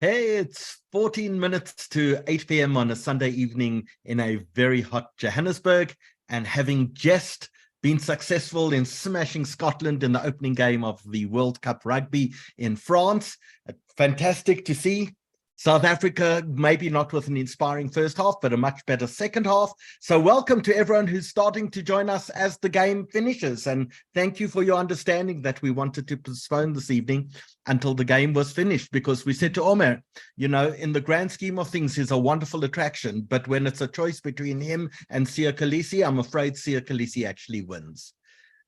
Hey, it's 14 minutes to 8 p.m. on a Sunday evening in a very hot Johannesburg, and having just been successful in smashing Scotland in the opening game of the World Cup rugby in France. Fantastic to see. South Africa, maybe not with an inspiring first half, but a much better second half. So welcome to everyone who's starting to join us as the game finishes. And thank you for your understanding that we wanted to postpone this evening until the game was finished, because we said to Omer, you know, in the grand scheme of things, he's a wonderful attraction. But when it's a choice between him and Siya Kolisi, I'm afraid Siya Kolisi actually wins.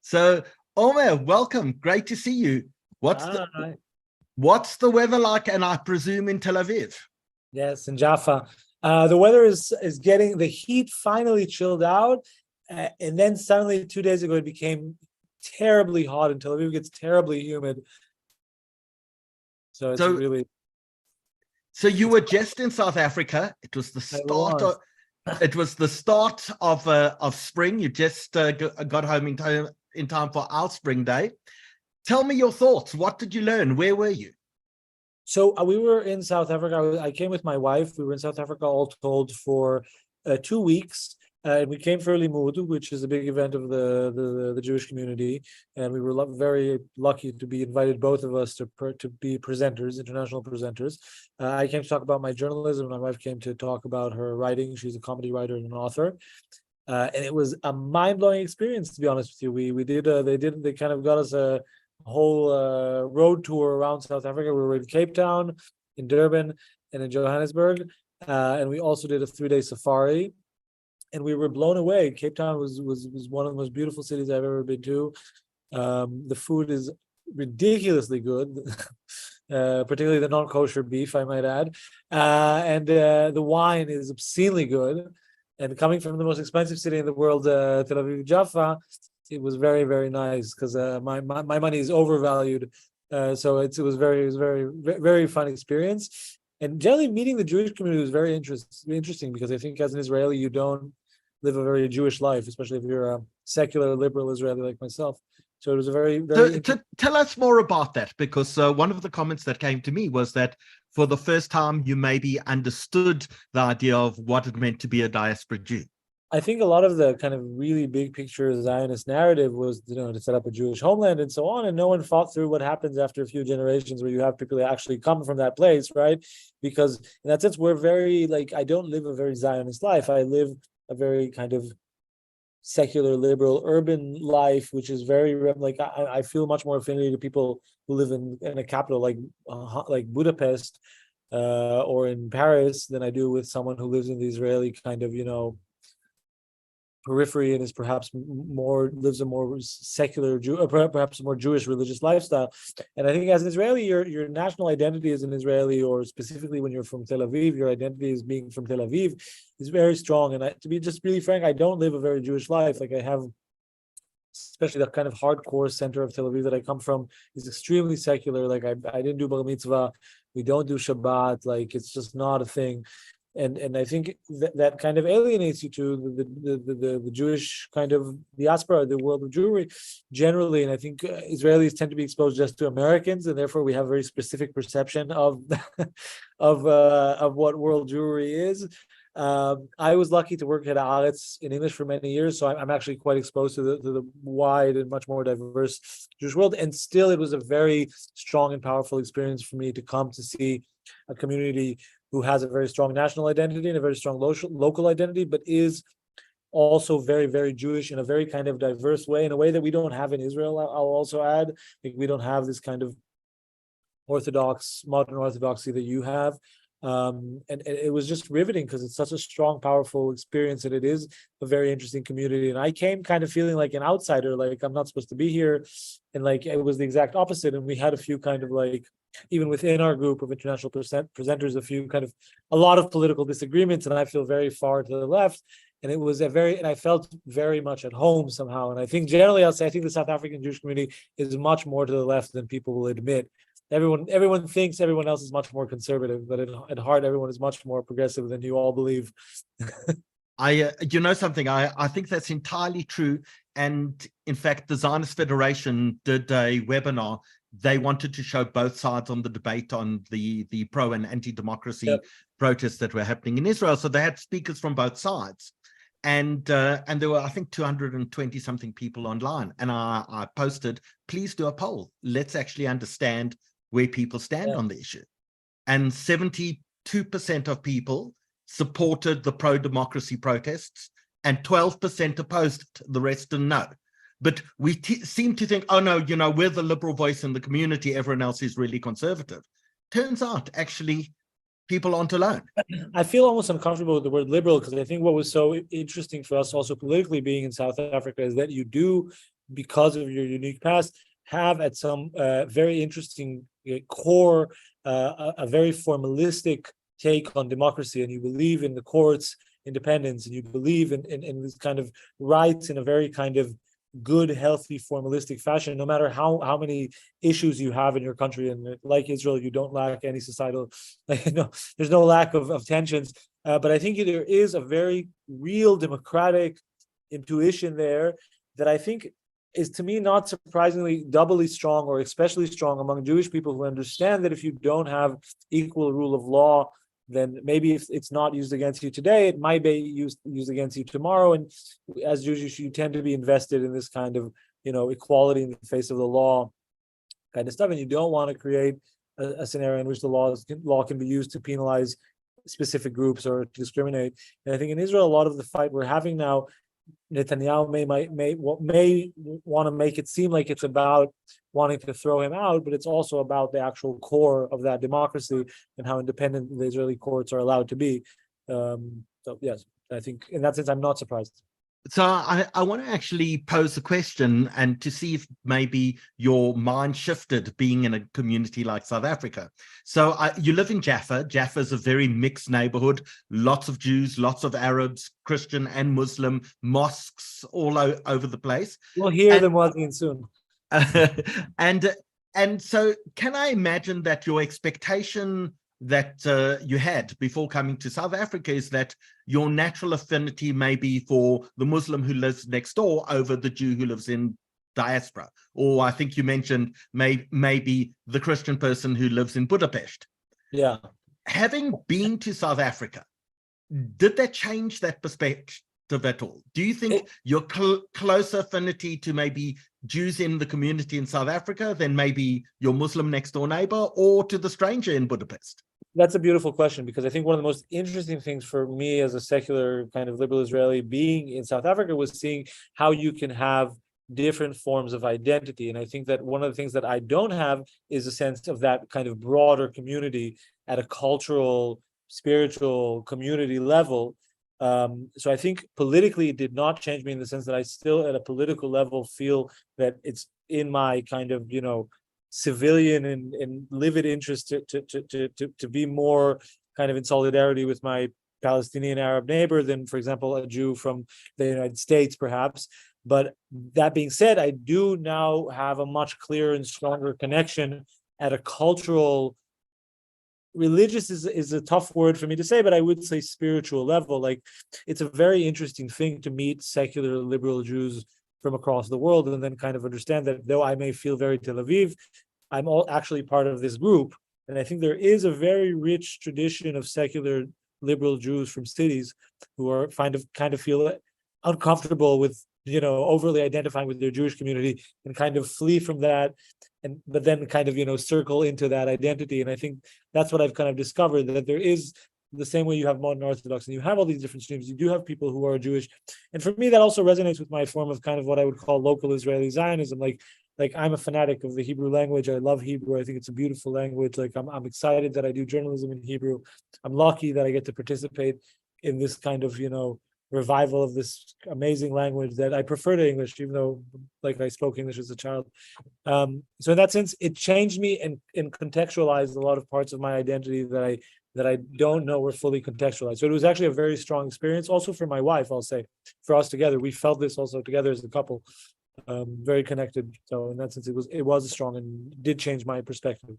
So Omer, welcome. Great to see you. What's the weather like, and I presume in Tel Aviv? Yes, in Jaffa. The weather is getting, the heat finally chilled out. And then suddenly 2 days ago, it became terribly hot in Tel Aviv. It gets terribly humid. So it's really... So you were just in South Africa. It was the start of spring. You just got home in time for our spring day. Tell me your thoughts. What did you learn? Where were you? So we were in South Africa. I came with my wife. We were in South Africa all told for 2 weeks. And we came for Limud, which is a big event of the Jewish community. And we were very lucky to be invited, both of us, to be presenters, international presenters. I came to talk about my journalism. My wife came to talk about her writing. She's a comedy writer and an author. And it was a mind-blowing experience, to be honest with you. They kind of got us a whole road tour around South Africa. We were in Cape Town, in Durban, and in Johannesburg, and we also did a 3-day safari, and we were blown away. Cape Town was one of the most beautiful cities I've ever been to. The food is ridiculously good, particularly the non-kosher beef, I might add, and the wine is obscenely good. And coming from the most expensive city in the world, Tel Aviv, Jaffa, it was very, very nice, because my money is overvalued. So it was very, very fun experience. And generally meeting the Jewish community was very interesting, because I think as an Israeli, you don't live a very Jewish life, especially if you're a secular liberal Israeli like myself. So it was a very tell us more about that, because one of the comments that came to me was that for the first time you maybe understood the idea of what it meant to be a diaspora Jew. I think a lot of the kind of really big picture Zionist narrative was, to set up a Jewish homeland and so on, and no one thought through what happens after a few generations where you have people that actually come from that place, right? Because in that sense, we're very, I don't live a very Zionist life. I live a very kind of secular, liberal, urban life, which is very, I feel much more affinity to people who live in a capital like Budapest or in Paris than I do with someone who lives in the Israeli kind of, periphery and is perhaps lives a more secular perhaps a more Jewish religious lifestyle. And I think as an Israeli, your national identity as an Israeli, or specifically when you're from Tel Aviv, your identity as being from Tel Aviv is very strong. And to be just really frank, I don't live a very Jewish life. I have, especially the kind of hardcore center of Tel Aviv that I come from is extremely secular. I didn't do bar mitzvah, we don't do Shabbat, it's just not a thing. And I think that kind of alienates you to the Jewish kind of diaspora, the world of Jewry generally. And I think Israelis tend to be exposed just to Americans, and therefore we have a very specific perception of what world Jewry is. I was lucky to work at Haaretz in English for many years, so I'm actually quite exposed to the wide and much more diverse Jewish world. And still, it was a very strong and powerful experience for me to come to see a community who has a very strong national identity and a very strong local identity, but is also very, very Jewish in a very kind of diverse way, in a way that we don't have in Israel, I'll also add. We don't have this kind of modern orthodoxy that you have. And it was just riveting, because it's such a strong, powerful experience, and it is a very interesting community. And I came kind of feeling like an outsider, like I'm not supposed to be here. And it was the exact opposite. And we had a few kind of even within our group of international presenters, a lot of political disagreements, and I feel very far to the left. And it was and I felt very much at home somehow. And I think generally, I think the South African Jewish community is much more to the left than people will admit. Everyone thinks everyone else is much more conservative, but at heart, everyone is much more progressive than you all believe. Something, I think that's entirely true. And in fact, the Zionist Federation did a webinar they wanted to show both sides on the debate on the pro and anti-democracy protests that were happening in Israel. So they had speakers from both sides. And there were, I think, 220 something people online. And I posted, please do a poll. Let's actually understand where people stand on the issue. And 72% of people supported the pro-democracy protests and 12% opposed it. The rest didn't know. But we seem to think, oh, no, you know, we're the liberal voice in the community. Everyone else is really conservative. Turns out, actually, people aren't alone. I feel almost uncomfortable with the word liberal because I think what was so interesting for us also politically being in South Africa is that you do, because of your unique past, have at some very interesting core, a very formalistic take on democracy, and you believe in the courts' independence, and you believe in this kind of rights in a very kind of good, healthy, formalistic fashion, no matter how many issues you have in your country. And like Israel, you don't lack any societal, there's no lack of tensions. But I think there is a very real democratic intuition there that I think is, to me, not surprisingly doubly strong or especially strong among Jewish people who understand that if you don't have equal rule of law, then maybe if it's not used against you today, it might be used against you tomorrow. And as Jews, you tend to be invested in this kind of, equality in the face of the law kind of stuff. And you don't want to create a scenario in which the law can be used to penalize specific groups or to discriminate. And I think in Israel, a lot of the fight we're having now, Netanyahu may want to make it seem like it's about wanting to throw him out, but it's also about the actual core of that democracy and how independent the Israeli courts are allowed to be. So yes, I think in that sense, I'm not surprised. So I want to actually pose a question and to see if maybe your mind shifted being in a community like South Africa. So you live in Jaffa. Jaffa is a very mixed neighborhood, lots of Jews, lots of Arabs, Christian and Muslim, mosques all over the place. We'll hear them walking soon. And so can I imagine that your expectation that you had before coming to South Africa is that your natural affinity may be for the Muslim who lives next door over the Jew who lives in diaspora, or I think you mentioned maybe the Christian person who lives in Budapest. Yeah. Having been to South Africa, did that change that perspective at all? Do you think your closer affinity to maybe Jews in the community in South Africa than maybe your Muslim next door neighbor or to the stranger in Budapest? That's a beautiful question, because I think one of the most interesting things for me as a secular kind of liberal Israeli being in South Africa was seeing how you can have different forms of identity. And I think that one of the things that I don't have is a sense of that kind of broader community at a cultural, spiritual community level. So I think politically it did not change me in the sense that I still at a political level feel that it's in my kind of, civilian and livid interest to be more kind of in solidarity with my Palestinian Arab neighbor than, for example, a Jew from the United States, perhaps. But that being said, I do now have a much clearer and stronger connection at a cultural, religious is a tough word for me to say, but I would say spiritual level. Like, it's a very interesting thing to meet secular liberal Jews from across the world and then kind of understand that though I may feel very Tel Aviv, I'm all actually part of this group. And I think there is a very rich tradition of secular liberal Jews from cities who are kind of feel uncomfortable with, overly identifying with their Jewish community and kind of flee from that. But then kind of, circle into that identity. And I think that's what I've kind of discovered, that there is the same way you have modern Orthodox and you have all these different streams, you do have people who are Jewish. And for me, that also resonates with my form of kind of what I would call local Israeli Zionism. Like I'm a fanatic of the Hebrew language. I love Hebrew. I think it's a beautiful language. Like I'm excited that I do journalism in Hebrew. I'm lucky that I get to participate in this kind of, revival of this amazing language that I prefer to English, even though like I spoke English as a child. So in that sense, it changed me and contextualized a lot of parts of my identity that I don't know were fully contextualized. So it was actually a very strong experience. Also for my wife, I'll say, for us together, we felt this also together as a couple, very connected. So in that sense, it was strong and did change my perspective.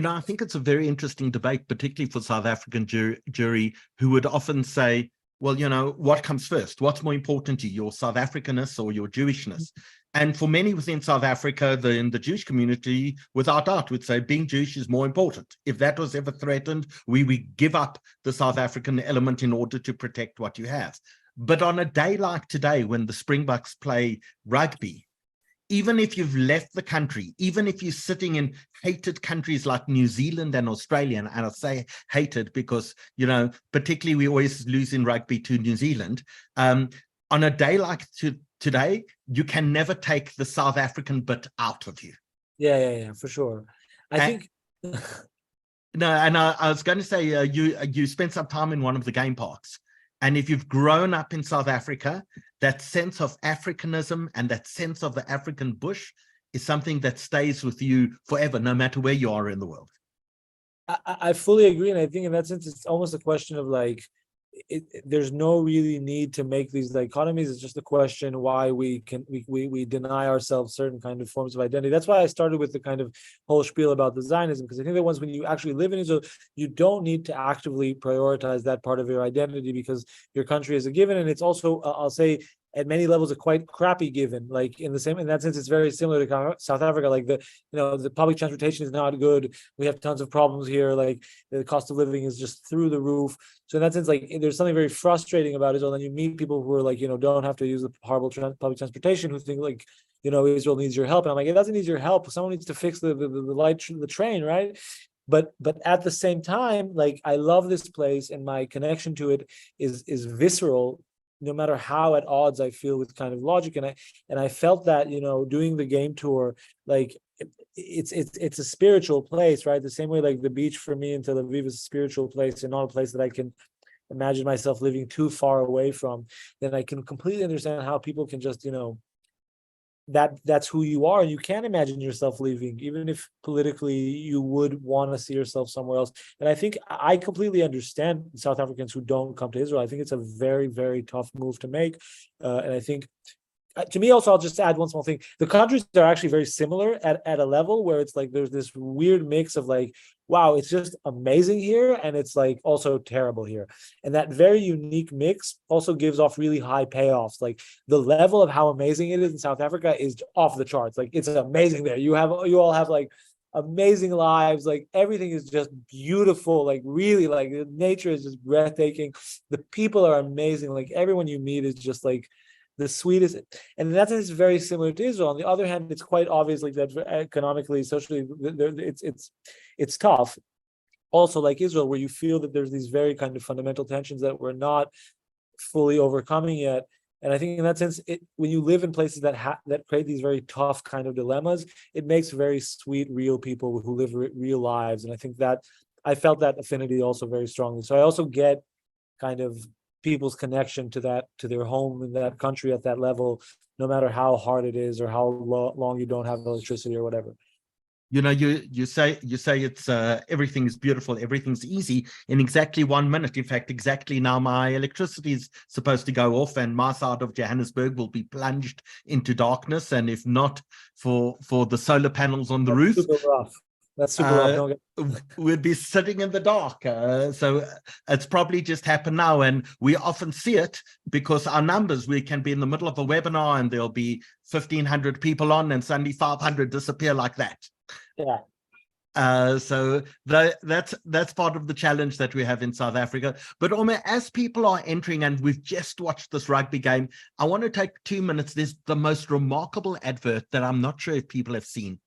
I think it's a very interesting debate, particularly for South African jury, who would often say, well, what comes first? What's more important to you, your South Africanness or your Jewishness? And for many within South Africa, in the Jewish community, without doubt, would say being Jewish is more important. If that was ever threatened, we give up the South African element in order to protect what you have. But on a day like today, when the Springboks play rugby, even if you've left the country, even if you're sitting in hated countries like New Zealand and Australia, and I say hated because, particularly we always lose in rugby to New Zealand, on a day like today, you can never take the South African bit out of you. Yeah, for sure. I think... No, and I was going to say, you spent some time in one of the game parks. And if you've grown up in South Africa, that sense of Africanism and that sense of the African bush is something that stays with you forever, no matter where you are in the world. I fully agree. And I think in that sense, it's almost a question of there's no really need to make these dichotomies. It's just a question why we deny ourselves certain kind of forms of identity. That's why I started with the kind of whole spiel about the Zionism, because I think that once when you actually live in Israel, you don't need to actively prioritize that part of your identity because your country is a given. And it's also, I'll say, at many levels, a quite crappy given. In that sense, it's very similar to South Africa. The public transportation is not good. We have tons of problems here. The cost of living is just through the roof. So in that sense, there's something very frustrating about Israel. And you meet people who are don't have to use the horrible public transportation, who think Israel needs your help. And I'm like, it doesn't need your help. Someone needs to fix the train, right? But at the same time, I love this place, and my connection to it is visceral, no matter how at odds I feel with kind of logic. And I felt that, doing the game tour, it's a spiritual place, right? The same way the beach for me in Tel Aviv is a spiritual place and not a place that I can imagine myself living too far away from. Then I can completely understand how people can just, that's who you are, and you can't imagine yourself leaving, even if politically you would want to see yourself somewhere else. And I think I completely understand South Africans who don't come to Israel. I think it's a very, very tough move to make. And I think, to me also, I'll just add one small thing. The countries are actually very similar at a level where it's there's this weird mix of wow, it's just amazing here, and it's also terrible here. And that very unique mix also gives off really high payoffs. The level of how amazing it is in South Africa is off the charts. It's amazing there. You all have amazing lives. Everything is just beautiful. Really, the nature is just breathtaking. The people are amazing. Everyone you meet is just the sweetest. And in that sense, it's very similar to Israel. On the other hand, it's quite obvious that economically, socially, it's tough. Also, like Israel, where you feel that there's these very kind of fundamental tensions that we're not fully overcoming yet. And I think in that sense, when you live in places that create these very tough kind of dilemmas, it makes very sweet, real people who live real lives. And I think that I felt that affinity also very strongly. So I also get kind of people's connection to their home in that country at that level, no matter how hard it is or how long you don't have electricity or whatever. You say it's everything is beautiful, everything's easy in exactly 1 minute. In fact, exactly now my electricity is supposed to go off, and my side of Johannesburg will be plunged into darkness. And if not for the solar panels on the roof, super rough. That's super rough. We'd be sitting in the dark. So it's probably just happened now, and we often see it because our numbers. We can be in the middle of a webinar and there'll be 1,500 people on, and suddenly 500 disappear like that. Yeah. So that's part of the challenge that we have in South Africa. But Omer, as people are entering, and we've just watched this rugby game, I want to take 2 minutes. There's the most remarkable advert that I'm not sure if people have seen.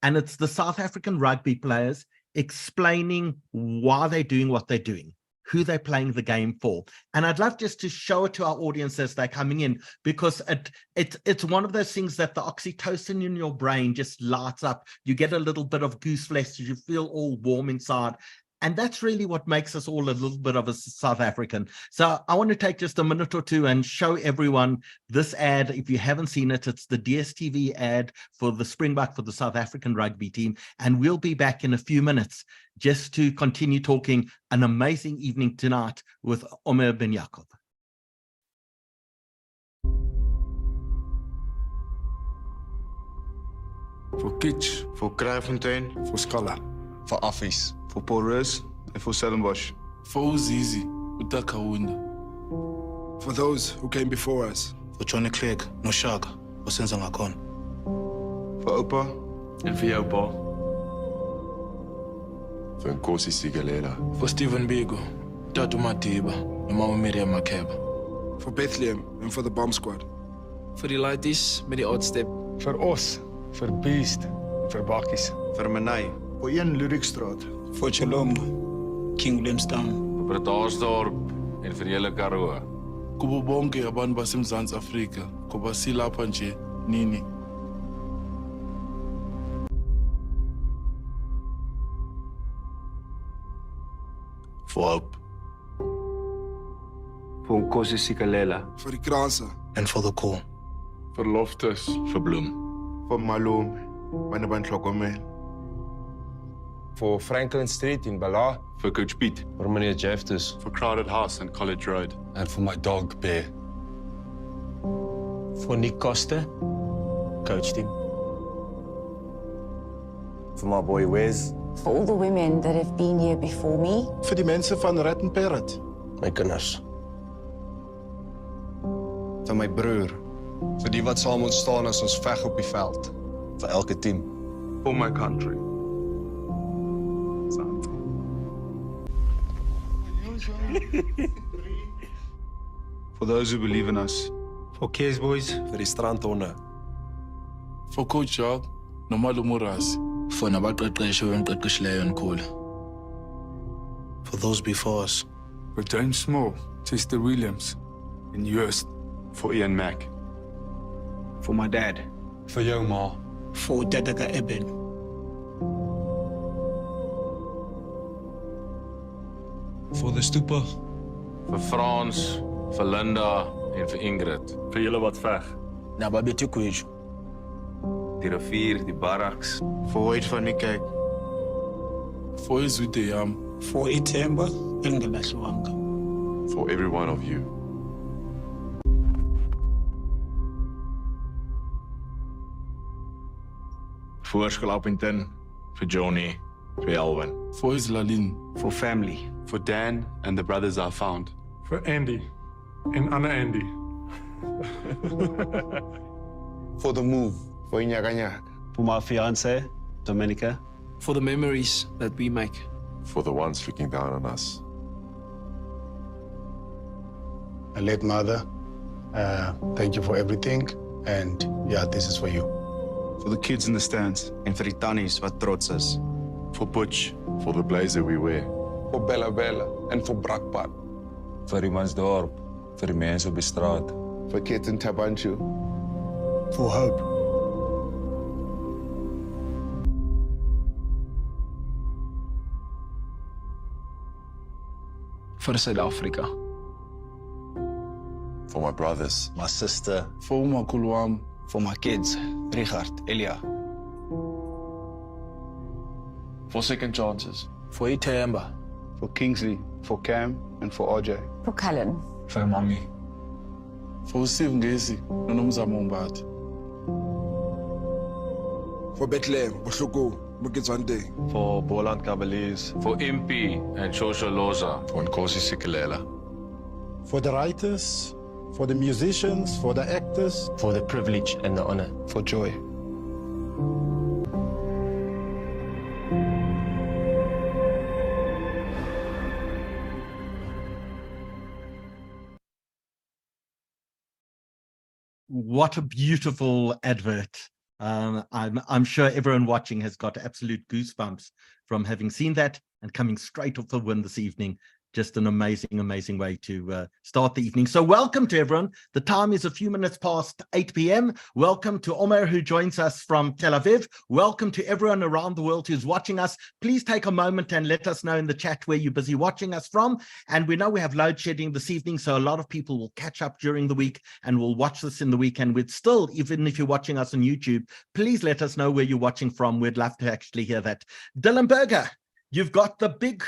And it's the South African rugby players explaining why they're doing what they're doing, who they're playing the game for. And I'd love just to show it to our audience as they're coming in, because it's one of those things that the oxytocin in your brain just lights up. You get a little bit of goose flesh, you feel all warm inside. And that's really what makes us all a little bit of a South African. So I want to take just a minute or two and show everyone this ad. If you haven't seen it, it's the DSTV ad for the Springbok, for the South African rugby team. And we'll be back in a few minutes just to continue talking. An amazing evening tonight with Omer Benjakob. Voor Kitsch, voor Kraaifontein, voor Scala, voor Affies, voor Paul Reus en voor Stellenbosch. Voor Uzizi, Utakawunda. For those who came before us. For Johnny Clegg, no Shag, Osenza Ngakon. For Oupa. En vir jou pa. For Nkosi Sigalela. For Stephen Biko, Tatu Matiba, and Mama Miriam Makeba. For Bethlehem and for the bomb squad. Vir die laities met die oudstep. Vir ons, vir Beast, vir Bakkies. Vir Manay. Voor een Ludwigstraat. For Chalom, King Williamstown. Vir Bredasdorp en vir hele Karoo. Kubo bonke abantu baseMzantsi Afrika, kuba silapha nje nini. For hope. Vir Nkosi Sigalela. For die Kranse. And for the call. For Loftus. Vir Bloem. For Malome. Wanneer ban Tlhokomelo. For Franklin Street in Bala. Vir Coach Piet. Vir meneer Jeftes. For Crowded House and College Road. And for my dog, Bear. For Nick Costa, coached him. For my boy Wes. For all the women that have been here before me. Vir die mense van Rat en Parrot. My kinders. Vir my broer. Vir die wat saam ons staan as ons veg op die veld. Vir elke team. For my country. For those who believe in us. For Kees Boys. Vir die strandhonde. For Coach Job, Nomalo Murasi. For nabaqeqeshi wenqeqeshileyo Nkhula. For those before us. For James Small. Chester Williams. And Joost. For Ian Mack. For my dad. Vir jou ma. For Dadaka Eben. For the Stupa. Vir Frans, vir Linda en vir Ingrid. Vir julle wat veg. Nababetu Kweju. Die rivier, die barracks. For Wade van die Kerk. For Izwide Yam. For Itemba and Galaswanga. For every one of you. Vir Skalappington, vir Johnny, vir Elwin. For Islalin. For family. For Dan and the brothers I found. For Andy. En Anna Andy. For the move. For Inyaganyag. For my fiancée, Dominica. For the memories that we make. For the ones looking down on us. My late mother. Thank you for everything. And yeah, this is for you. For the kids in the stands. En vir die tannies wat trots is. For Butch. For the blazer we wear. For Bella Bella. En for Brakpad. Vir Mansdorp, vir die mense op die straat. For kids in Tabanchu. For hope. Vir Suid-Afrika. For my brothers. My sister. For umakhulu wami. For my kids. Richard, Elia. For second chances. For Itemba. For Kingsley. For Cam. And for RJ. For Cullen. Vir Mommy. For Steve Ngesi, noNomzamo Mbatha. For Bethlehem. Bohloko. Moketswande. For Boland Cavaliers. Vir MP en Shosha Loza. For Nkosi Sigalela. For the writers. For the musicians. For the actors. For the privilege and the honor. For joy. What a beautiful advert. I'm sure everyone watching has got absolute goosebumps from having seen that and coming straight off the win this evening. Just an amazing, amazing way to start the evening. So welcome to everyone. The time is a few minutes past 8 p.m. Welcome to Omer, who joins us from Tel Aviv. Welcome to everyone around the world who's watching us. Please take a moment and let us know in the chat where you're busy watching us from. And we know we have load shedding this evening, so a lot of people will catch up during the week and will watch this in the weekend. We'd still, even if you're watching us on YouTube, please let us know where you're watching from. We'd love to actually hear that. Dylan Berger, you've got the big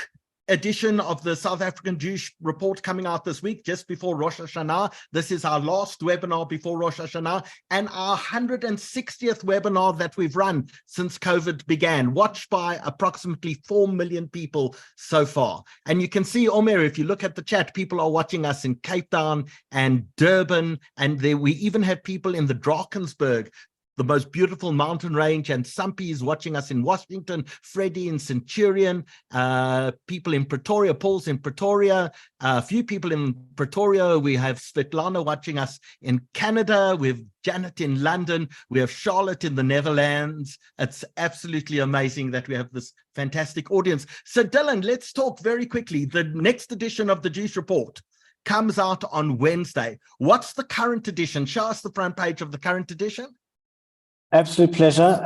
edition of the South African Jewish Report coming out this week, just before Rosh Hashanah. This is our last webinar before Rosh Hashanah and our 160th webinar that we've run since COVID began, watched by approximately 4 million people so far. And you can see, Omer, if you look at the chat, people are watching us in Cape Town and Durban, and we even have people in the Drakensberg, the most beautiful mountain range, and Sampi is watching us in Washington, Freddie in Centurion, people in Pretoria, Paul's in Pretoria, a few people in Pretoria. We have Svetlana watching us in Canada, we have Janet in London, we have Charlotte in the Netherlands. It's absolutely amazing that we have this fantastic audience. So Dylan, let's talk very quickly. The next edition of the Jewish Report comes out on Wednesday. What's the current edition? Show us the front page of the current edition. Absolute pleasure.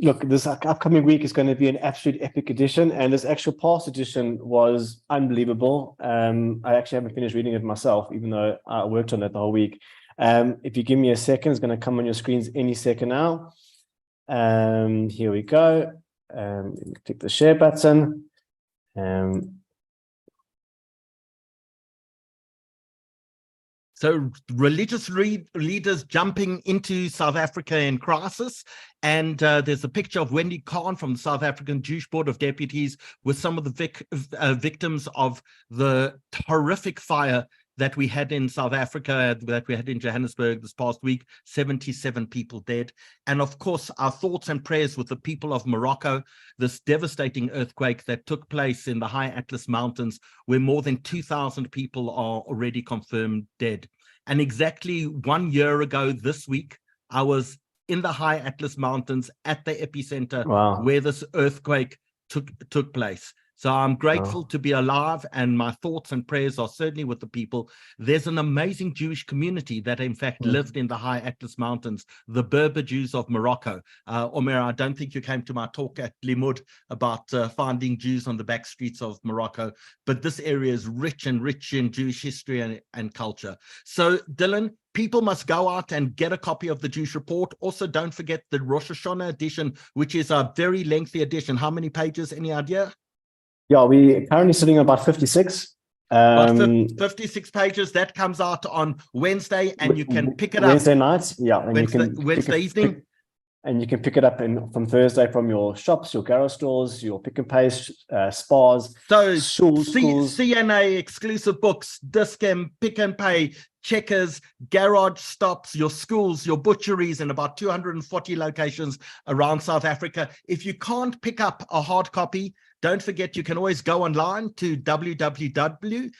Look, this upcoming week is going to be an absolute epic edition, and this actual past edition was unbelievable. I actually haven't finished reading it myself, even though I worked on it the whole week. If you give me a second, it's going to come on your screens any second now. Here we go. Click the share button. So religious leaders jumping into South Africa in crisis. And there's a picture of Wendy Khan from the South African Jewish Board of Deputies with some of the victims of the horrific fire that we had in South Africa, that we had in Johannesburg this past week, 77 people dead. And of course, our thoughts and prayers with the people of Morocco, this devastating earthquake that took place in the High Atlas Mountains, where more than 2,000 people are already confirmed dead. And exactly 1 year ago this week, I was in the High Atlas Mountains at the epicenter where this earthquake took place. So I'm grateful to be alive, and my thoughts and prayers are certainly with the people. There's an amazing Jewish community that in fact lived in the High Atlas Mountains, the Berber Jews of Morocco. Omer, I don't think you came to my talk at Limud about finding Jews on the back streets of Morocco, but this area is rich in Jewish history and culture. So Dylan, people must go out and get a copy of the Jewish Report. Also, don't forget the Rosh Hashanah edition, which is a very lengthy edition. How many pages, any idea? Yeah, we're currently sitting at about 56. 56 pages. That comes out on Wednesday, and you can pick it up Wednesday night. Yeah, and Wednesday evening. And you can pick it up from Thursday from your shops, your garage stores, your pick and pay, spas, so schools. CNA exclusive books, Discam, Pick and Pay, Checkers, garage stops, your schools, your butcheries in about 240 locations around South Africa. If you can't pick up a hard copy, don't forget, you can always go online to www.sajr,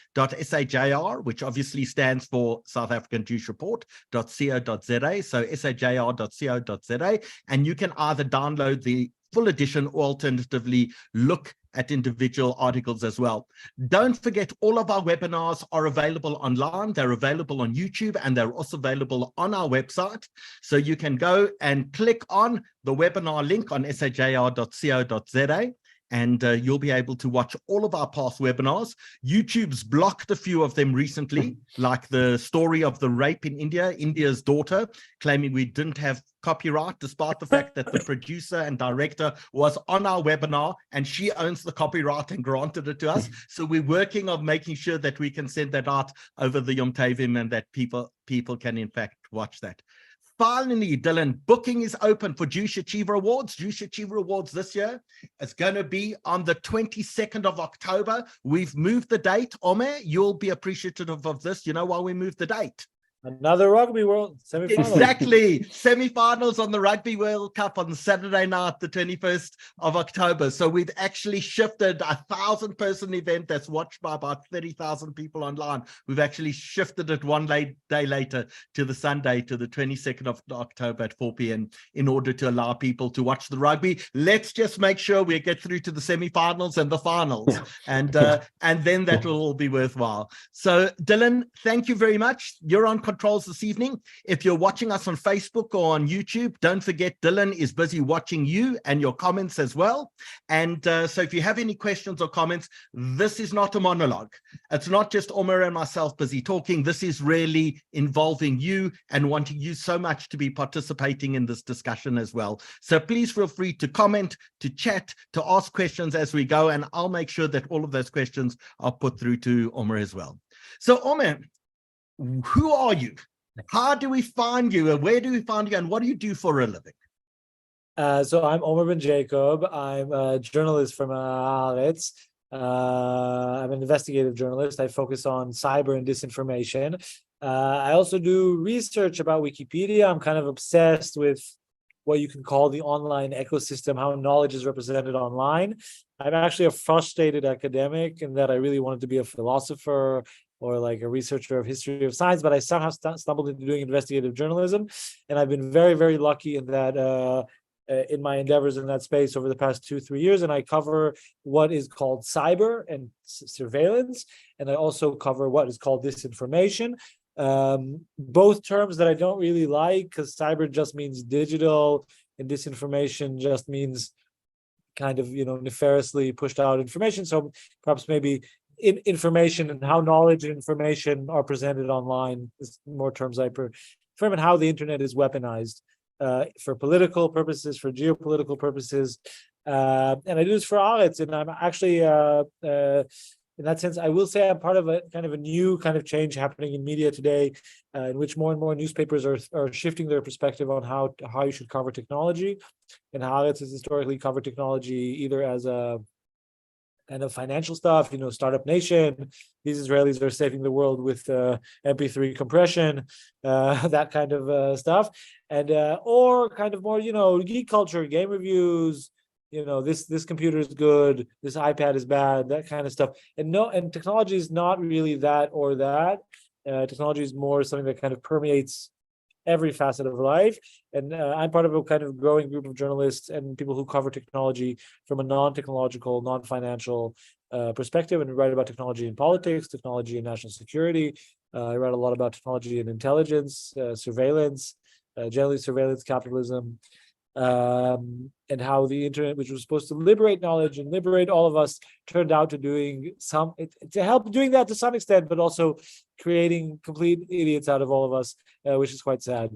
which obviously stands for South African Jewish Report.co.za, so sajr.co.za, and you can either download the full edition or alternatively look at individual articles as well. Don't forget, all of our webinars are available online. They're available on YouTube, and they're also available on our website. So you can go and click on the webinar link on sajr.co.za. and you'll be able to watch all of our past webinars. YouTube's blocked a few of them recently, like the story of the rape in India, India's daughter, claiming we didn't have copyright, despite the fact that the producer and director was on our webinar, and she owns the copyright and granted it to us. So we're working on making sure that we can send that out over the Yom Tovim, and that people can in fact watch that. Finally, Dylan, booking is open for Jewish Achiever Awards. Jewish Achiever Awards this year is going to be on the 22nd of October. We've moved the date. Omer, you'll be appreciative of this. You know why we moved the date? Another Rugby World semi-final. Exactly. Semi-finals on the Rugby World Cup on Saturday night, the 21st of October. So we've actually shifted a 1,000-person event that's watched by about 30,000 people online. We've actually shifted it one day later to the Sunday, to the 22nd of October at 4 p.m. in order to allow people to watch the rugby. Let's just make sure we get through to the semi-finals and the finals, and then that will all be worthwhile. So Dylan, thank you very much. You're on controls this evening. If you're watching us on Facebook or on YouTube, don't forget Dylan is busy watching you and your comments as well. And so if you have any questions or comments, this is not a monologue. It's not just Omer and myself busy talking. This is really involving you and wanting you so much to be participating in this discussion as well. So please feel free to comment, to chat, to ask questions as we go, and I'll make sure that all of those questions are put through to Omer as well. So Omer, who are you? How do we find you? And where do we find you? And what do you do for a living? So I'm Omer Benjakob. I'm a journalist from Haaretz. I'm an investigative journalist. I focus on cyber and disinformation. I also do research about Wikipedia. I'm kind of obsessed with what you can call the online ecosystem, how knowledge is represented online. I'm actually a frustrated academic in that I really wanted to be a philosopher or like a researcher of history of science, but I somehow stumbled into doing investigative journalism. And I've been very, very lucky in that in my endeavors in that space over the past 2-3 years. And I cover what is called cyber and surveillance. And I also cover what is called disinformation. Both terms that I don't really like, because cyber just means digital and disinformation just means kind of, nefariously pushed out information. So perhaps maybe information and how knowledge and information are presented online is more terms I prefer, and how the internet is weaponized for political purposes, for geopolitical purposes. And I do this for Haaretz, and I'm actually in that sense, I will say I'm part of a kind of a new kind of change happening in media today, in which more and more newspapers are shifting their perspective on how you should cover technology. And Haaretz has historically covered technology either as a kind of financial stuff, Startup Nation, these Israelis are saving the world with MP3 compression, that kind of stuff, and or kind of more, geek culture, game reviews, this computer is good, this iPad is bad, that kind of stuff. And technology is not really that or that. Technology is more something that kind of permeates every facet of life. And I'm part of a kind of growing group of journalists and people who cover technology from a non-technological, non-financial perspective. And we write about technology in politics, technology in national security. I write a lot about technology and intelligence, surveillance, generally surveillance capitalism, and how the internet, which was supposed to liberate knowledge and liberate all of us, turned out to to help doing that to some extent, but also creating complete idiots out of all of us, which is quite sad.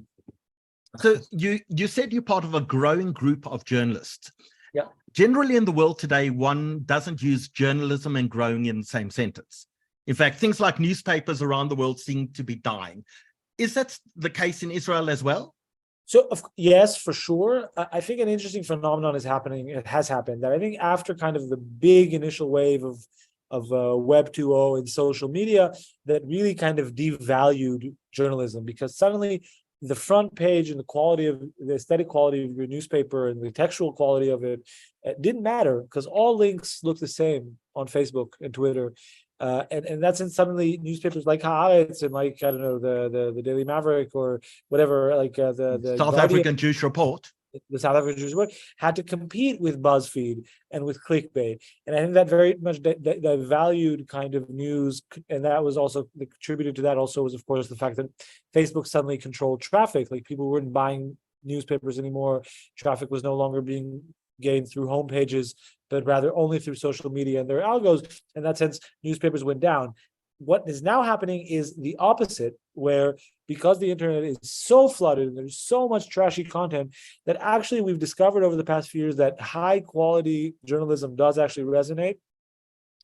So you said you're part of a growing group of journalists. Yeah. Generally in the world today, one doesn't use journalism and growing in the same sentence. In fact, things like newspapers around the world seem to be dying. Is that the case in Israel as well? So yes, for sure. I think an interesting phenomenon is happening. It has happened that I think after kind of the big initial wave of Web 2.0 and social media that really kind of devalued journalism, because suddenly the front page and the aesthetic quality of your newspaper and the textual quality of it didn't matter, because all links look the same on Facebook and Twitter. And that's in suddenly newspapers like Haaretz and like, I don't know, the Daily Maverick or whatever, like the South African Jewish Report. The South African Jewish Report had to compete with BuzzFeed and with clickbait. And I think that very much the valued kind of news, and that was also contributed to that also was, of course, the fact that Facebook suddenly controlled traffic. Like people weren't buying newspapers anymore. Traffic was no longer being gained through homepages, but rather only through social media and their algos. In that sense, newspapers went down. What is now happening is the opposite, where because the internet is so flooded and there's so much trashy content that actually we've discovered over the past few years that high quality journalism does actually resonate.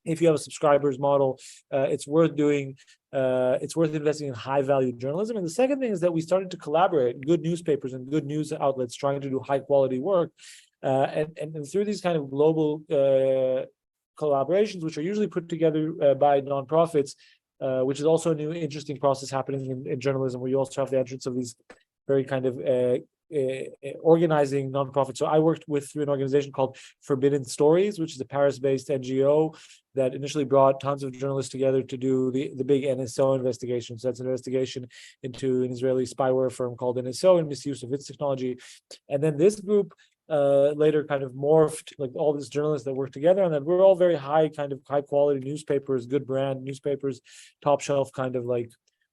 If you have a subscribers model, it's worth doing. It's worth investing in high value journalism. And the second thing is that we started to collaborate, good newspapers and good news outlets trying to do high quality work. And through these kind of global collaborations, which are usually put together by nonprofits, which is also a new interesting process happening in journalism, where you also have the entrance of these very kind of organizing nonprofits. So I worked through an organization called Forbidden Stories, which is a Paris-based NGO that initially brought tons of journalists together to do the big NSO investigation. So that's an investigation into an Israeli spyware firm called NSO and misuse of its technology. And then this group later kind of morphed, like all these journalists that work together, and that we're all very high quality newspapers, good brand newspapers, top shelf kind of like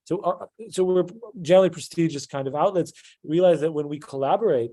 So we're generally prestigious kind of outlets realize that when we collaborate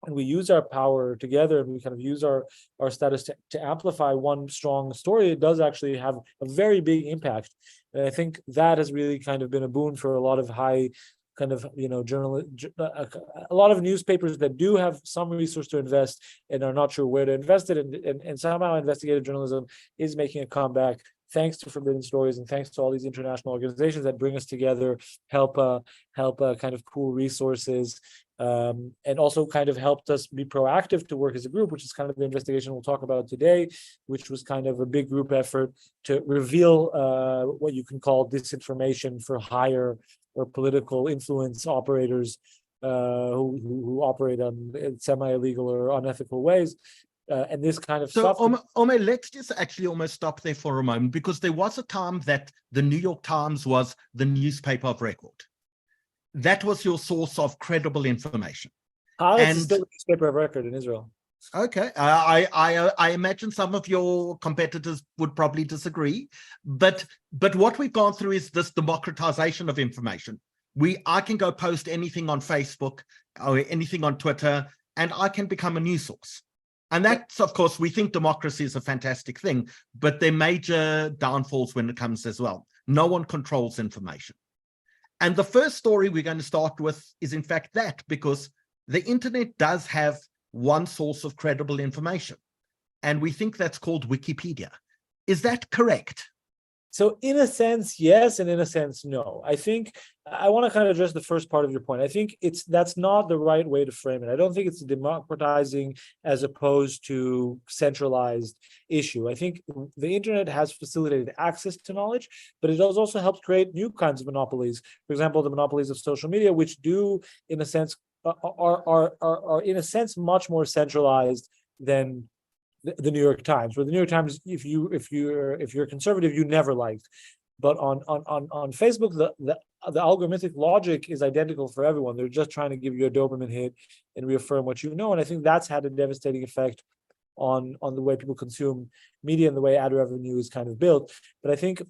and we use our power together and we kind of use our status to amplify one strong story, it does actually have a very big impact. And I think that has really kind of been a boon for a lot of high kind of, a lot of newspapers that do have some resource to invest and are not sure where to invest it. And somehow investigative journalism is making a comeback thanks to Forbidden Stories and thanks to all these international organizations that bring us together, help kind of pool resources, and also kind of helped us be proactive to work as a group, which is kind of the investigation we'll talk about today, which was kind of a big group effort to reveal what you can call disinformation for hire or political influence operators who operate on semi-illegal or unethical ways. And this kind of stuff. Omer, let's just actually almost stop there for a moment, because there was a time that the New York Times was the newspaper of record. That was your source of credible information. It's still the newspaper of record in Israel. Okay, I imagine some of your competitors would probably disagree, but what we've gone through is this democratization of information. I can go post anything on Facebook or anything on Twitter, and I can become a news source. And that's, of course, we think democracy is a fantastic thing, but there are major downfalls when it comes as well. No one controls information. And the first story we're going to start with is, in fact, that, because the internet does have one source of credible information, and we think that's called Wikipedia. Is that correct? So in a sense, yes, and in a sense, no. I think I want to kind of address the first part of your point. I think that's not the right way to frame it. I don't think it's a democratizing as opposed to centralized issue. I think the internet has facilitated access to knowledge, but it does also help create new kinds of monopolies. For example, the monopolies of social media, which do, in a sense, are in a sense much more centralized than the New York Times, where the New York Times, if you're conservative, you never liked, but on Facebook, the algorithmic logic is identical for everyone. They're just trying to give you a dopamine hit and reaffirm what you know, and I think that's had a devastating effect on the way people consume media and the way ad revenue is kind of built. But I think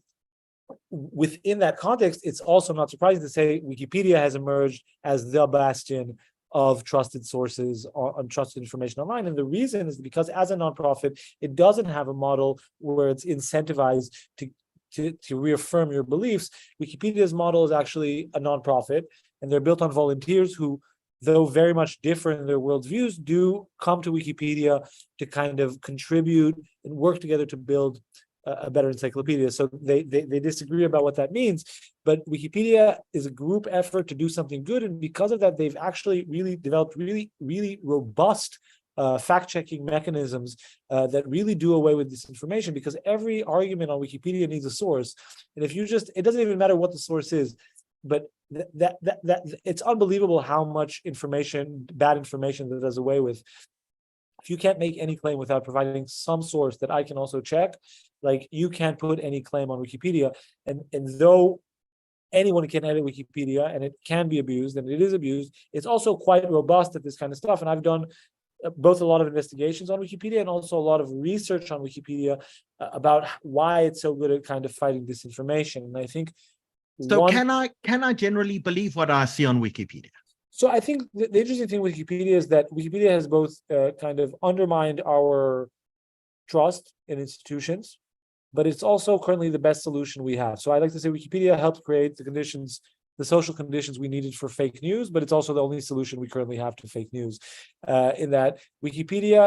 within that context, it's also not surprising to say Wikipedia has emerged as the bastion of trusted sources on trusted information online. And the reason is because as a nonprofit, it doesn't have a model where it's incentivized to reaffirm your beliefs. Wikipedia's model is actually a nonprofit, and they're built on volunteers who, though very much different in their worldviews, do come to Wikipedia to kind of contribute and work together to build a better encyclopedia. So they disagree about what that means, but Wikipedia is a group effort to do something good, and because of that, they've actually really developed really robust fact-checking mechanisms that really do away with disinformation, because every argument on Wikipedia needs a source, and if you it doesn't even matter what the source is, but that it's unbelievable how much bad information that does away with. If you can't make any claim without providing some source that I can also check, like, you can't put any claim on Wikipedia. And though anyone can edit Wikipedia and it can be abused, and it is abused, it's also quite robust at this kind of stuff. And I've done both a lot of investigations on Wikipedia and also a lot of research on Wikipedia about why it's so good at kind of fighting disinformation. And I think can I generally believe what I see on Wikipedia? So I think the interesting thing with Wikipedia is that Wikipedia has both kind of undermined our trust in institutions, but it's also currently the best solution we have. So I like to say Wikipedia helped create the social conditions we needed for fake news, but it's also the only solution we currently have to fake news. In that Wikipedia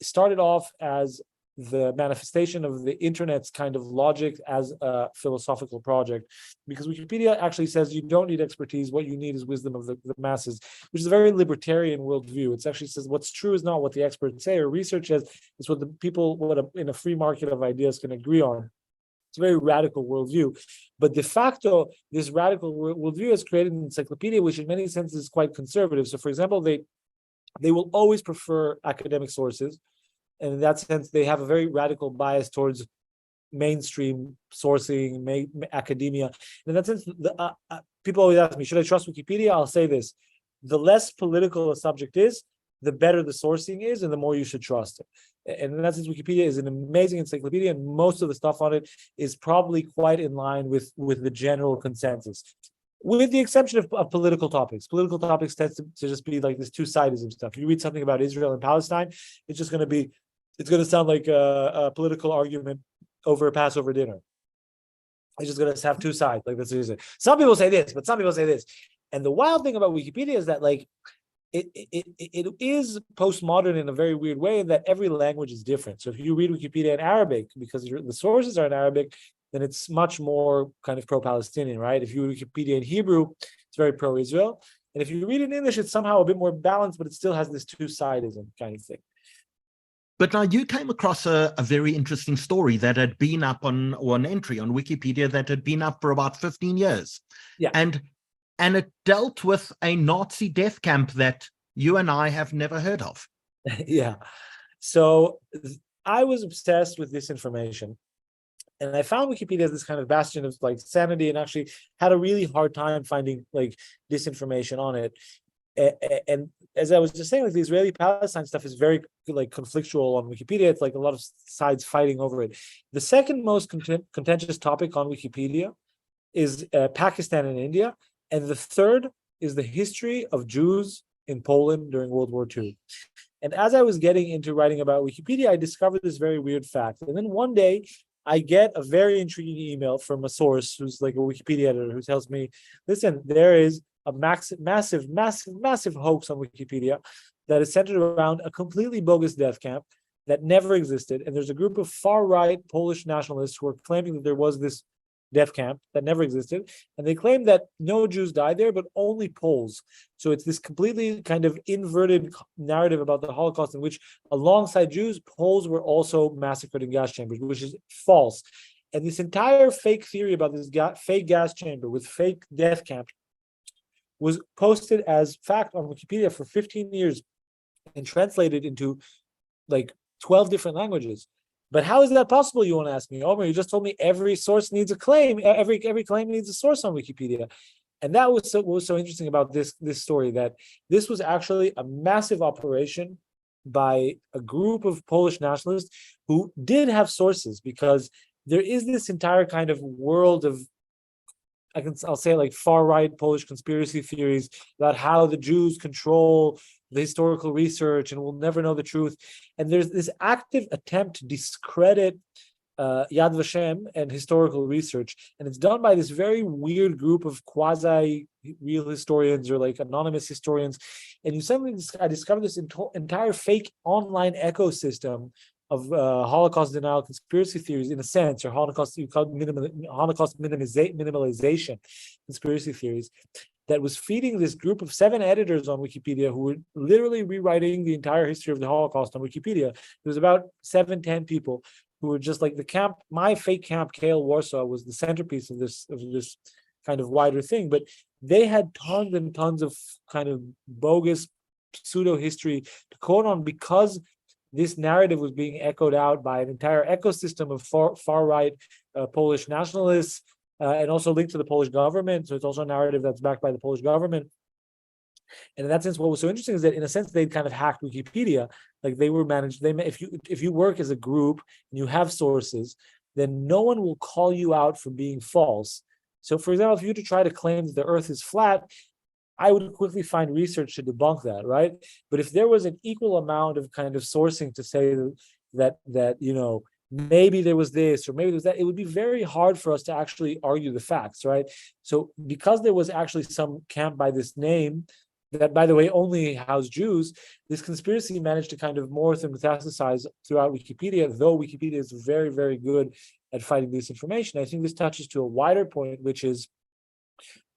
started off as the manifestation of the internet's kind of logic as a philosophical project, because Wikipedia actually says you don't need expertise, what you need is wisdom of the masses, which is a very libertarian worldview. It actually says what's true is not what the experts say, or research says it's what the people in a free market of ideas can agree on. It's a very radical worldview, but de facto, this radical worldview has created an encyclopedia which in many senses is quite conservative. So for example, they will always prefer academic sources, and in that sense, they have a very radical bias towards mainstream sourcing, academia. And in that sense, people always ask me, should I trust Wikipedia? I'll say this: the less political a subject is, the better the sourcing is and the more you should trust it. And in that sense, Wikipedia is an amazing encyclopedia, and most of the stuff on it is probably quite in line with the general consensus, with the exception of political topics. Political topics tend to just be like this two-sidism stuff. You read something about Israel and Palestine, it's just going to sound like a political argument over a Passover dinner. It's just going to have two sides. Like, that's what you say. Some people say this, but some people say this. And the wild thing about Wikipedia is that, like, it is postmodern in a very weird way, in that every language is different. So if you read Wikipedia in Arabic, because the sources are in Arabic, then it's much more kind of pro-Palestinian, right? If you read Wikipedia in Hebrew, it's very pro-Israel. And if you read it in English, it's somehow a bit more balanced, but it still has this two-sidism kind of thing. But now you came across a very interesting story that had been up on one entry on Wikipedia that had been up for about 15 years. Yeah. And it dealt with a Nazi death camp that you and I have never heard of. Yeah. So I was obsessed with disinformation. And I found Wikipedia as this kind of bastion of like sanity, and actually had a really hard time finding like disinformation on it. And as I was just saying, like, the Israeli-Palestine stuff is very like conflictual on Wikipedia. It's like a lot of sides fighting over it. The second most contentious topic on Wikipedia is Pakistan and India. And the third is the history of Jews in Poland during World War II. And as I was getting into writing about Wikipedia, I discovered this very weird fact. And then one day, I get a very intriguing email from a source who's like a Wikipedia editor who tells me, listen, there is a massive hoax on Wikipedia that is centered around a completely bogus death camp that never existed. And there's a group of far-right Polish nationalists who are claiming that there was this death camp that never existed. And they claim that no Jews died there, but only Poles. So it's this completely kind of inverted narrative about the Holocaust in which, alongside Jews, Poles were also massacred in gas chambers, which is false. And this entire fake theory about this fake gas chamber with fake death camp was posted as fact on Wikipedia for 15 years and translated into like 12 different languages. But how is that possible, you want to ask me? Omer, you just told me every source needs a claim. Every claim needs a source on Wikipedia. And that was what was so interesting about this story, that this was actually a massive operation by a group of Polish nationalists who did have sources, because there is this entire kind of world of, I'll say like far-right Polish conspiracy theories about how the Jews control the historical research and we'll never know the truth. And there's this active attempt to discredit Yad Vashem and historical research. And it's done by this very weird group of quasi-real historians or like anonymous historians. And I discovered this entire fake online ecosystem of Holocaust denial conspiracy theories, in a sense, or Holocaust minimalization conspiracy theories, that was feeding this group of 7 editors on Wikipedia who were literally rewriting the entire history of the Holocaust on Wikipedia. There was about 7-10 people who were just like the camp. My fake camp, Kale Warsaw, was the centerpiece of this kind of wider thing. But they had tons and tons of kind of bogus pseudo history to quote on, because this narrative was being echoed out by an entire ecosystem of far-right Polish nationalists, and also linked to the Polish government. So it's also a narrative that's backed by the Polish government. And in that sense, what was so interesting is that, in a sense, they'd kind of hacked Wikipedia. Like, they were managed. If you work as a group and you have sources, then no one will call you out for being false. So, for example, if you were to try to claim that the Earth is flat, I would quickly find research to debunk that, right? But if there was an equal amount of kind of sourcing to say that you know, maybe there was this or maybe there was that, it would be very hard for us to actually argue the facts, right? So because there was actually some camp by this name that, by the way, only housed Jews, this conspiracy managed to kind of morph and metastasize throughout Wikipedia, though Wikipedia is very, very good at fighting disinformation. I think this touches to a wider point, which is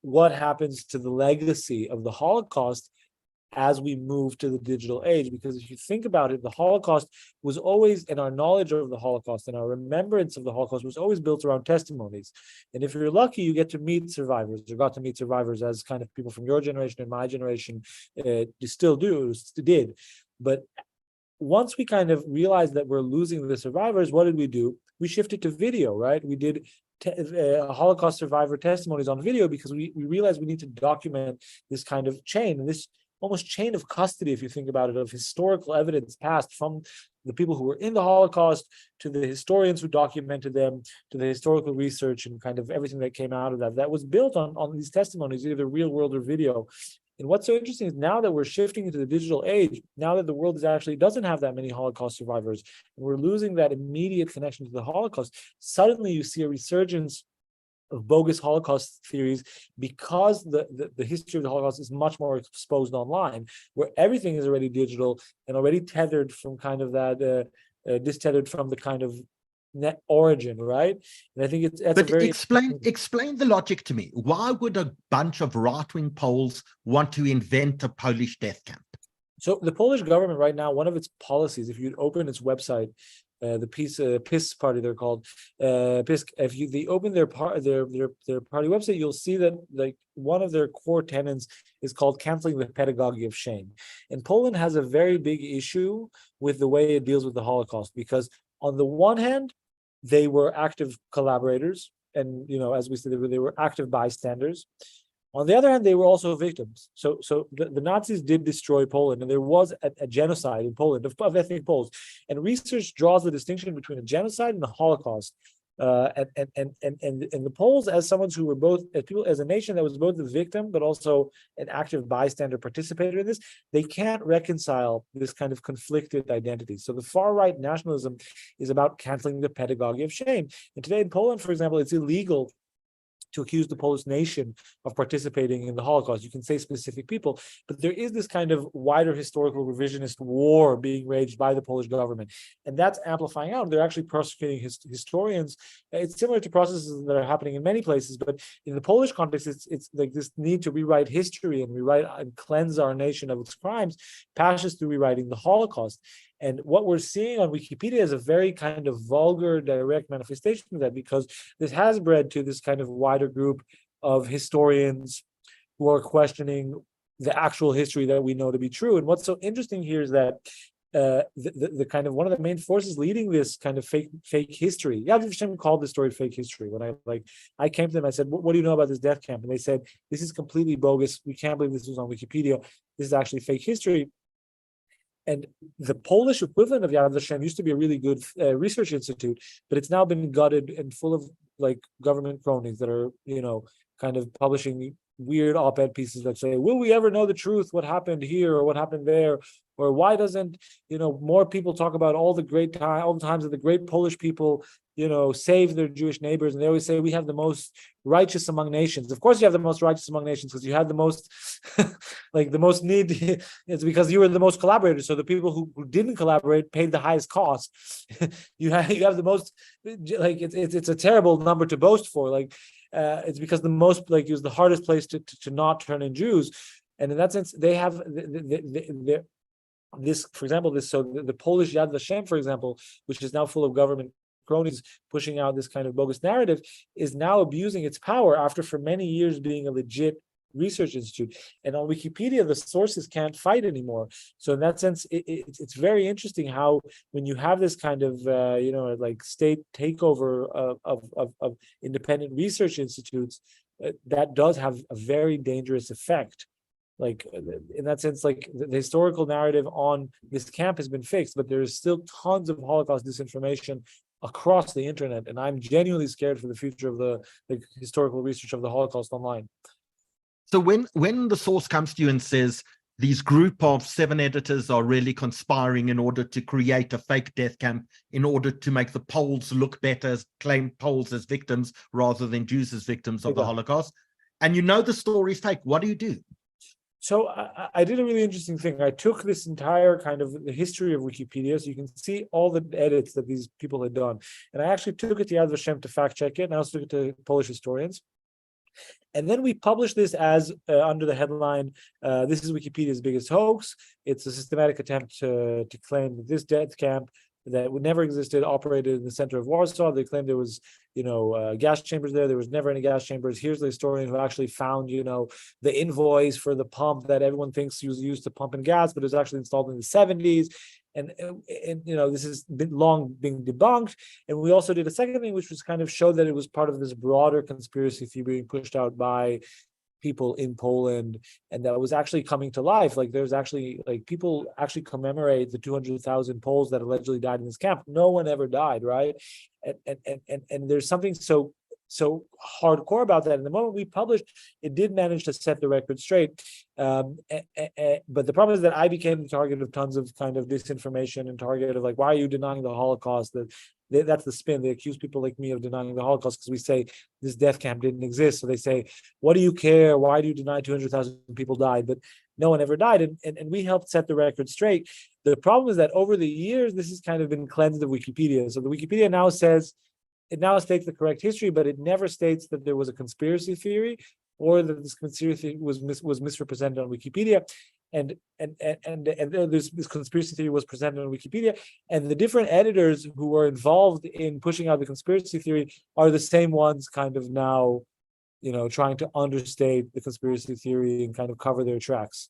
what happens to the legacy of the Holocaust as we move to the digital age. Because if you think about it, the Holocaust was always, and our knowledge of the Holocaust and our remembrance of the Holocaust was always built around testimonies. And if you're lucky, you get to meet survivors, or got to meet survivors, as kind of people from your generation and my generation still did. But once we kind of realized that we're losing the survivors, what did we do? We shifted to video, right? We did Holocaust survivor testimonies on video, because we realized we need to document this kind of chain. And this almost chain of custody, if you think about it, of historical evidence passed from the people who were in the Holocaust to the historians who documented them, to the historical research and kind of everything that came out of that. That was built on these testimonies, either real world or video. And what's so interesting is now that we're shifting into the digital age, now that the world doesn't have that many Holocaust survivors, and we're losing that immediate connection to the Holocaust, suddenly you see a resurgence of bogus Holocaust theories because the history of the Holocaust is much more exposed online, where everything is already digital and already tethered from kind of that, distethered from the kind of net origin, right? And I think that's but a very explain the logic to me. Why would a bunch of right-wing Poles want to invent a Polish death camp? So the Polish government right now, one of its policies, if you'd open its website, the PiS party, they're called PiS. If they open their party website, you'll see that like one of their core tenets is called canceling the pedagogy of shame. And Poland has a very big issue with the way it deals with the Holocaust, because on the one hand, they were active collaborators, and as we said, they were active bystanders. On the other hand, they were also victims. So the Nazis did destroy Poland, and there was a genocide in Poland of ethnic Poles. And research draws the distinction between a genocide and the Holocaust. And the Poles, as someone who were both as a nation that was both the victim but also an active bystander participator in this, they can't reconcile this kind of conflicted identity. So the far right nationalism is about canceling the pedagogy of shame. And today in Poland, for example, it's illegal to accuse the Polish nation of participating in the Holocaust. You can say specific people, but there is this kind of wider historical revisionist war being waged by the Polish government, and that's amplifying out. They're actually prosecuting historians. It's similar to processes that are happening in many places, but in the Polish context, it's like this need to rewrite history and rewrite and cleanse our nation of its crimes passes through rewriting the Holocaust. And what we're seeing on Wikipedia is a very kind of vulgar, direct manifestation of that, because this has bred to this kind of wider group of historians who are questioning the actual history that we know to be true. And what's so interesting here is that the kind of one of the main forces leading this kind of fake history. Yad Vashem called this story fake history. When I came to them, I said, "What do you know about this death camp?" And they said, "This is completely bogus. We can't believe this was on Wikipedia. This is actually fake history." And the Polish equivalent of Yad Vashem used to be a really good research institute, but it's now been gutted and full of like government cronies that are, kind of publishing weird op-ed pieces that say, "Will we ever know the truth? What happened here or what happened there? Or why doesn't more people talk about all the times that the great Polish people save their Jewish neighbors?" And they always say, "We have the most righteous among nations." Of course you have the most righteous among nations because you had the most like the most need. It's because you were the most collaborators. So the people who didn't collaborate paid the highest cost. you have the most, like it's a terrible number to boast for. It's because the most, like, it was the hardest place to not turn in Jews. And in that sense, they have this, for example, the Polish Yad Vashem, for example, which is now full of government cronies pushing out this kind of bogus narrative, is now abusing its power after for many years being a legit research institute. And on Wikipedia, the sources can't fight anymore. So in that sense, it's very interesting how when you have this kind of like state takeover of independent research institutes, that does have a very dangerous effect. Like in that sense, like the historical narrative on this camp has been fixed, but there's still tons of Holocaust disinformation across the internet, and I'm genuinely scared for the future of the historical research of the Holocaust online. So when the source comes to you and says these group of 7 editors are really conspiring in order to create a fake death camp in order to make the Poles look better, claim Poles as victims rather than Jews as victims of the Holocaust, and the story is fake, what do you do? So I did a really interesting thing. I took this entire kind of the history of Wikipedia, so you can see all the edits that these people had done. And I actually took it to Yad Vashem to fact check it, and I also took it to Polish historians. And then we published this as under the headline, "This is Wikipedia's biggest hoax. It's a systematic attempt to claim that this death camp that never existed operated in the center of Warsaw. They claimed there was, gas chambers there. There was never any gas chambers. Here's the historian who actually found, the invoice for the pump that everyone thinks was used to pump in gas, but it was actually installed in the 70s. And this has been long being debunked. And we also did a second thing, which was kind of show that it was part of this broader conspiracy theory being pushed out by people in Poland, and that was actually coming to life. Like there's actually like people actually commemorate the 200,000 Poles that allegedly died in this camp. No one ever died, right? And there's something so hardcore about that. And the moment we published, it did manage to set the record straight. But the problem is that I became the target of tons of kind of disinformation and target of like, why are you denying the Holocaust? That's the spin. They accuse people like me of denying the Holocaust because we say this death camp didn't exist. So they say, what do you care? Why do you deny 200,000 people died? But no one ever died. And we helped set the record straight. The problem is that over the years, this has kind of been cleansed of Wikipedia. So the Wikipedia now states the correct history, but it never states that there was a conspiracy theory or that this conspiracy was misrepresented on Wikipedia. And this conspiracy theory was presented on Wikipedia, and the different editors who were involved in pushing out the conspiracy theory are the same ones kind of now, trying to understate the conspiracy theory and kind of cover their tracks.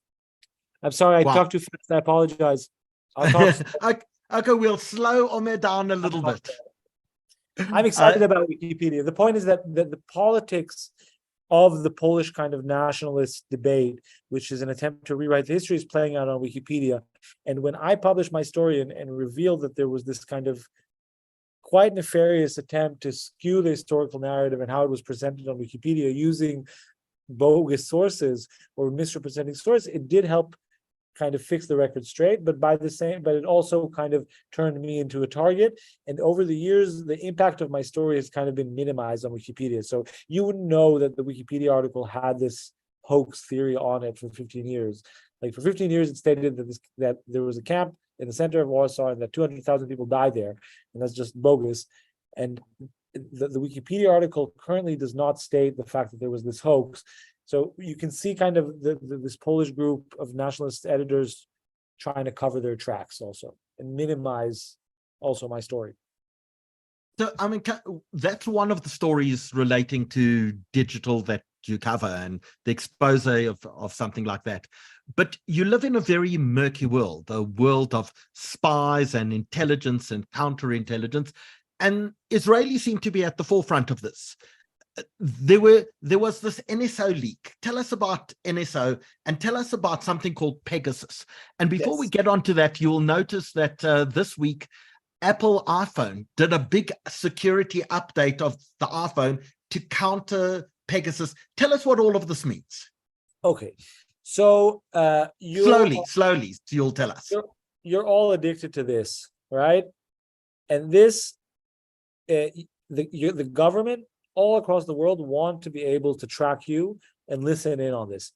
I'm sorry, I talked too fast. I apologize. I'll talk. Okay, we'll slow Omer down a little bit. I'm excited about Wikipedia. The point is that the politics of the Polish kind of nationalist debate, which is an attempt to rewrite the history, is playing out on Wikipedia. And when I published my story and revealed that there was this kind of quite nefarious attempt to skew the historical narrative and how it was presented on Wikipedia using bogus sources or misrepresenting sources, it did help kind of fix the record straight, but it also kind of turned me into a target. And over the years, the impact of my story has kind of been minimized on Wikipedia. So you wouldn't know that the Wikipedia article had this hoax theory on it for 15 years. Like for 15 years, it stated that there was a camp in the center of Warsaw and that 200,000 people died there. And that's just bogus. And the Wikipedia article currently does not state the fact that there was this hoax. So you can see kind of this Polish group of nationalist editors trying to cover their tracks also and minimize also my story. So, I mean, that's one of the stories relating to digital that you cover and the expose of something like that. But you live in a very murky world, a world of spies and intelligence and counterintelligence. And Israelis seem to be at the forefront of this. There was this NSO leak. Tell us about NSO and tell us about something called Pegasus. And before we get onto that, you will notice that this week, Apple iPhone did a big security update of the iPhone to counter Pegasus. Tell us what all of this means. Okay, so slowly, you'll tell us. You're all addicted to this, right? And this, the government all across the world want to be able to track you and listen in on this.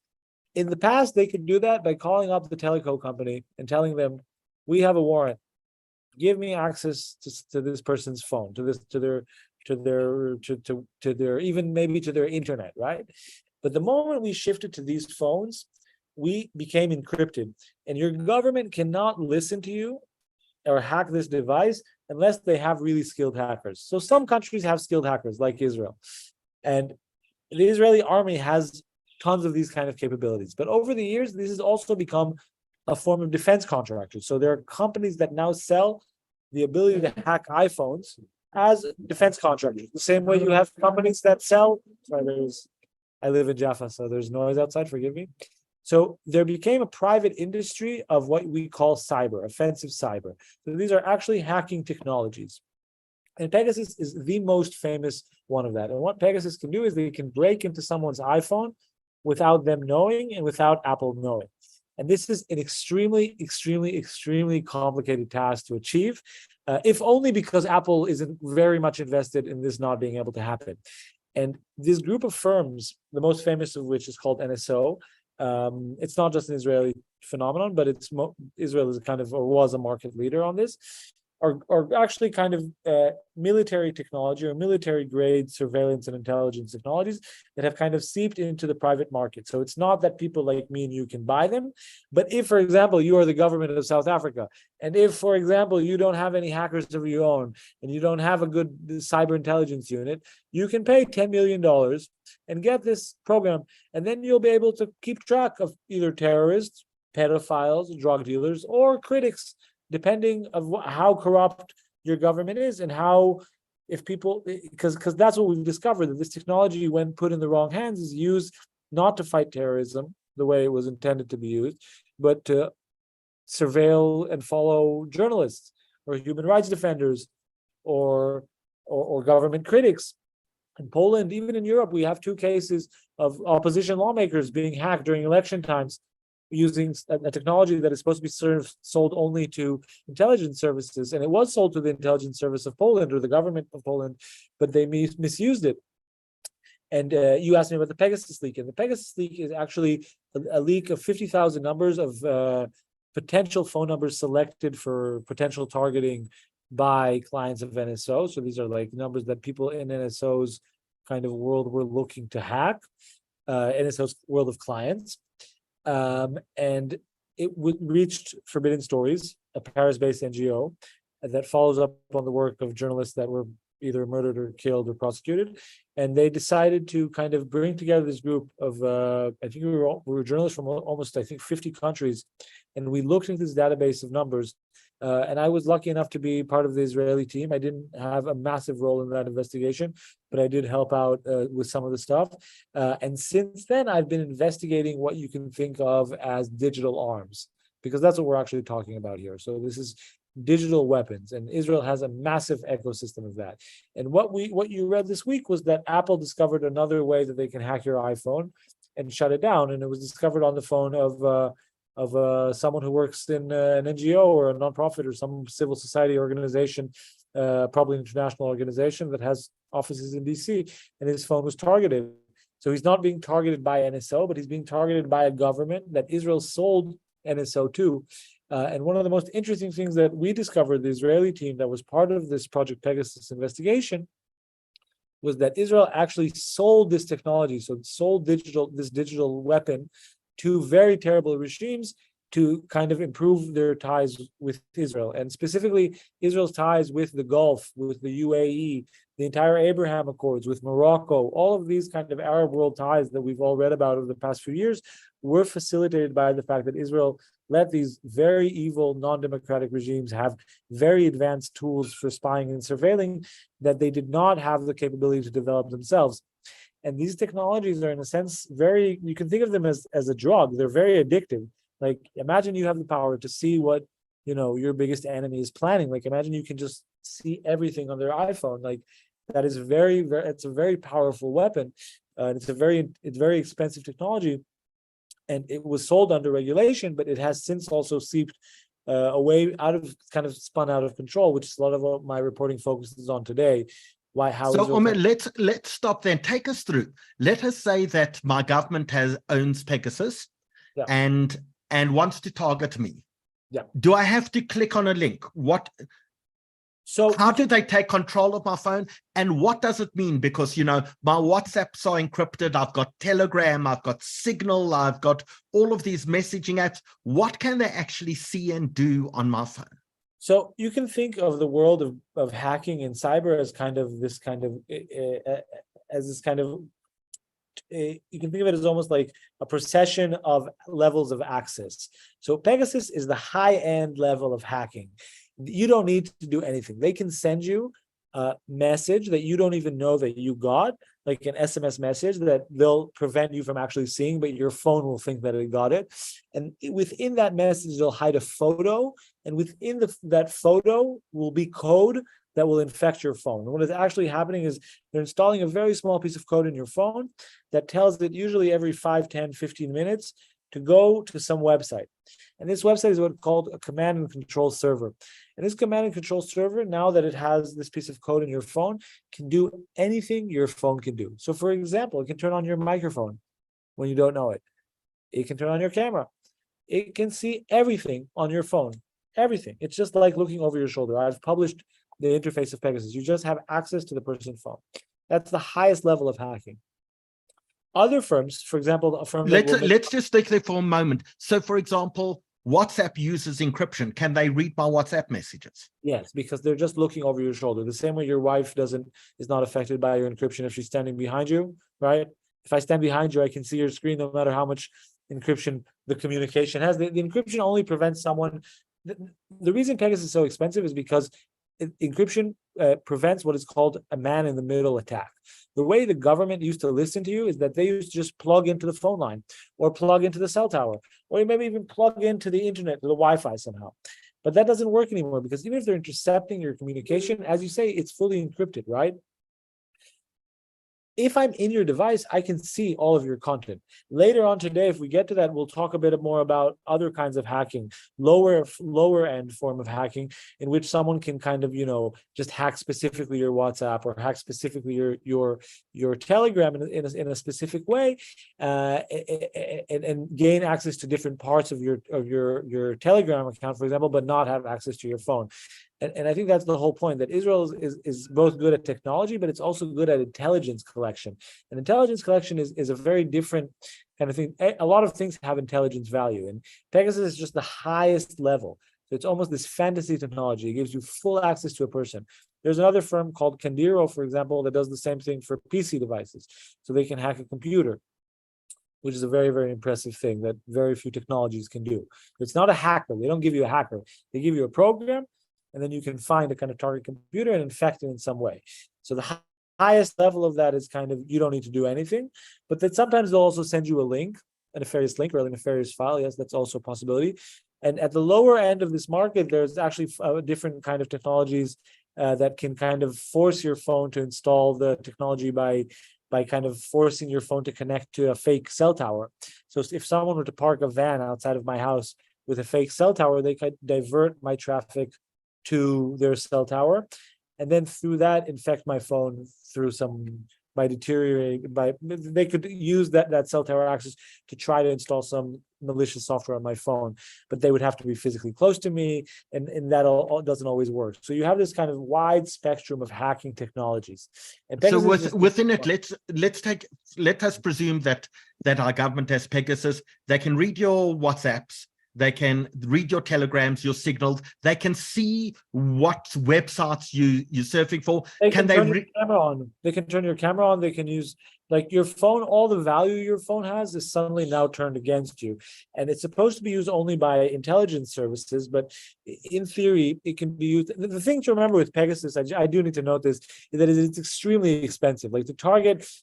In the past, they could do that by calling up the telco company and telling them, we have a warrant. Give me access to this person's phone, to their even maybe to their internet, right? But the moment we shifted to these phones, we became encrypted. And your government cannot listen to you or hack this device unless they have really skilled hackers. So some countries have skilled hackers, like Israel. And the Israeli army has tons of these kind of capabilities. But over the years, this has also become a form of defense contractors. So there are companies that now sell the ability to hack iPhones as defense contractors. The same way you have companies that sell, I live in Jaffa, so there's noise outside, forgive me. So there became a private industry of what we call cyber, offensive cyber. So these are actually hacking technologies. And Pegasus is the most famous one of that. And what Pegasus can do is they can break into someone's iPhone without them knowing and without Apple knowing. And this is an extremely, extremely, extremely complicated task to achieve, if only because Apple isn't very much invested in this not being able to happen. And this group of firms, the most famous of which is called NSO, it's not just an Israeli phenomenon, but Israel is kind of, or was a market leader on this, are actually kind of military technology or military grade surveillance and intelligence technologies that have kind of seeped into the private market. So it's not that people like me and you can buy them, but if, for example, you are the government of South Africa, and if, for example, you don't have any hackers of your own, and you don't have a good cyber intelligence unit, you can pay $10 million and get this program, and then you'll be able to keep track of either terrorists, pedophiles, drug dealers, or critics, depending of how corrupt your government is and how, if people, because that's what we've discovered, that this technology, when put in the wrong hands, is used not to fight terrorism the way it was intended to be used, but to surveil and follow journalists or human rights defenders or government critics. In Poland, even in Europe, we have 2 cases of opposition lawmakers being hacked during election times using a technology that is supposed to be sold only to intelligence services. And it was sold to the intelligence service of Poland or the government of Poland, but they misused it. And you asked me about the Pegasus leak. And the Pegasus leak is actually a leak of 50,000 numbers of potential phone numbers selected for potential targeting by clients of NSO. So these are like numbers that people in NSO's kind of world were looking to hack, NSO's world of clients. And it reached Forbidden Stories, a Paris-based NGO that follows up on the work of journalists that were either murdered or killed or prosecuted. And they decided to kind of bring together this group of, I think we were journalists from almost, 50 countries. And we looked into this database of numbers. And I was lucky enough to be part of the Israeli team. I didn't have a massive role in that investigation, but I did help out with some of the stuff. And since then, I've been investigating what you can think of as digital arms, because that's what we're actually talking about here. So this is digital weapons, and Israel has a massive ecosystem of that. And what you read this week was that Apple discovered another way that they can hack your iPhone and shut it down, and it was discovered on the phone of someone who works in an NGO or a nonprofit or some civil society organization, probably an international organization that has offices in DC, and his phone was targeted. So he's not being targeted by NSO, but he's being targeted by a government that Israel sold NSO to. And one of the most interesting things that we discovered, the Israeli team that was part of this Project Pegasus investigation, was that Israel actually sold this technology, so it sold this digital weapon to very terrible regimes to kind of improve their ties with Israel, and specifically Israel's ties with the Gulf, with the UAE, the entire Abraham Accords, with Morocco. All of these kind of Arab world ties that we've all read about over the past few years were facilitated by the fact that Israel let these very evil, non-democratic regimes have very advanced tools for spying and surveilling that they did not have the capability to develop themselves. And these technologies are, in a sense, you can think of them as a drug. They're very addictive. Like, imagine you have the power to see what, your biggest enemy is planning. Like, imagine you can just see everything on their iPhone. Like, that is it's a very powerful weapon. And it's very expensive technology. And it was sold under regulation, but it has since also seeped away spun out of control, which is a lot of what my reporting focuses on today. So Omer, let's stop there and take us through. Let us say that my government owns Pegasus, yeah, and wants to target me. Yeah. Do I have to click on a link? How do they take control of my phone? And what does it mean? Because, my WhatsApps are encrypted. I've got Telegram, I've got Signal, I've got all of these messaging apps. What can they actually see and do on my phone? So you can think of the world of hacking and cyber as you can think of it as almost like a procession of levels of access. So Pegasus is the high-end level of hacking. You don't need to do anything. They can send you a message that you don't even know that you got, like an SMS message that they'll prevent you from actually seeing, but your phone will think that it got it. And within that message, they'll hide a photo, and within that photo will be code that will infect your phone. And what is actually happening is they're installing a very small piece of code in your phone that tells it usually every 5, 10, 15 minutes to go to some website. And this website is what's called a command and control server. And this command and control server, now that it has this piece of code in your phone, can do anything your phone can do. So for example, it can turn on your microphone when you don't know it. It can turn on your camera. It can see everything on your phone, everything. It's just like looking over your shoulder. I've published the interface of Pegasus. You just have access to the person's phone. That's the highest level of hacking. Other firms, for example, a firm let's just stick there for a moment. So, for example, WhatsApp uses encryption. Can they read my WhatsApp messages? Yes, because they're just looking over your shoulder. The same way your wife is not affected by your encryption if she's standing behind you, right? If I stand behind you, I can see your screen no matter how much encryption the communication has. The encryption only prevents someone. The reason Pegasus is so expensive is because encryption prevents what is called a man-in-the-middle attack. The way the government used to listen to you is that they used to just plug into the phone line or plug into the cell tower, or maybe even plug into the internet, to the Wi-Fi somehow. But that doesn't work anymore, because even if they're intercepting your communication, as you say, it's fully encrypted, right? If I'm in your device, I can see all of your content. Later on today, if we get to that, we'll talk a bit more about other kinds of hacking, lower end form of hacking, in which someone can kind of, just hack specifically your WhatsApp or hack specifically your Telegram in a specific way, and gain access to different parts of your Telegram account, for example, but not have access to your phone. And I think that's the whole point, that Israel is both good at technology, but it's also good at intelligence collection. And intelligence collection is a very different kind of thing. A lot of things have intelligence value, and Pegasus is just the highest level. So it's almost this fantasy technology. It gives you full access to a person. There's another firm called Candiro, for example, that does the same thing for PC devices. So they can hack a computer, which is a very, very impressive thing that very few technologies can do. It's not a hacker. They don't give you a hacker. They give you a program, and then you can find a kind of target computer and infect it in some way. So the highest level of that is kind of, you don't need to do anything, but then sometimes they'll also send you a link, a nefarious link or a nefarious file. Yes, that's also a possibility. And at the lower end of this market, there's actually different kind of technologies that can kind of force your phone to install the technology by kind of forcing your phone to connect to a fake cell tower. So if someone were to park a van outside of my house with a fake cell tower, they could divert my traffic to their cell tower, and then through that infect my phone through they could use that cell tower access to try to install some malicious software on my phone, but they would have to be physically close to me, and that all doesn't always work. So you have this kind of wide spectrum of hacking technologies. And so within it, let us presume that our government has Pegasus. They can read your WhatsApps. They can read your telegrams, your signals. They can see what websites you're surfing for. They can turn your camera on. They can turn your camera on. They can use, like, your phone. All the value your phone has is suddenly now turned against you, and it's supposed to be used only by intelligence services. But in theory, it can be used. The thing to remember with Pegasus, I do need to note this, is that it's extremely expensive. Like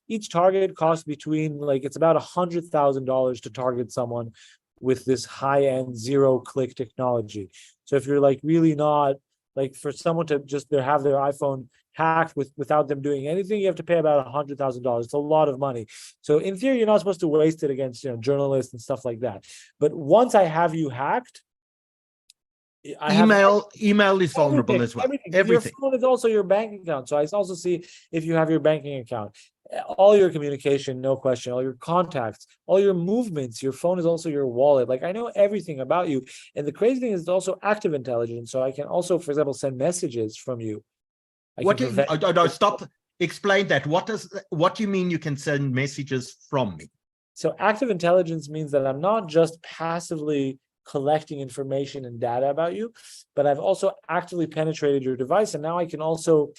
each target costs between, like, it's about $100,000 to target someone with this high-end zero-click technology. So if you're like really not, like, for someone to just have their iPhone hacked without them doing anything, you have to pay about $100,000. It's a lot of money. So in theory, you're not supposed to waste it against journalists and stuff like that. But once I have you hacked, email is vulnerable as well. Everything. Your phone is also your bank account. So I also see if you have your banking account, all your communication, no question, all your contacts, all your movements. Your phone is also your wallet. Like, I know everything about you. And the crazy thing is, it's also active intelligence. So I can also, for example, send messages from you. Stop. Explain that. What do you mean you can send messages from me? So active intelligence means that I'm not just passively collecting information and data about you, but I've also actively penetrated your device, and now I can also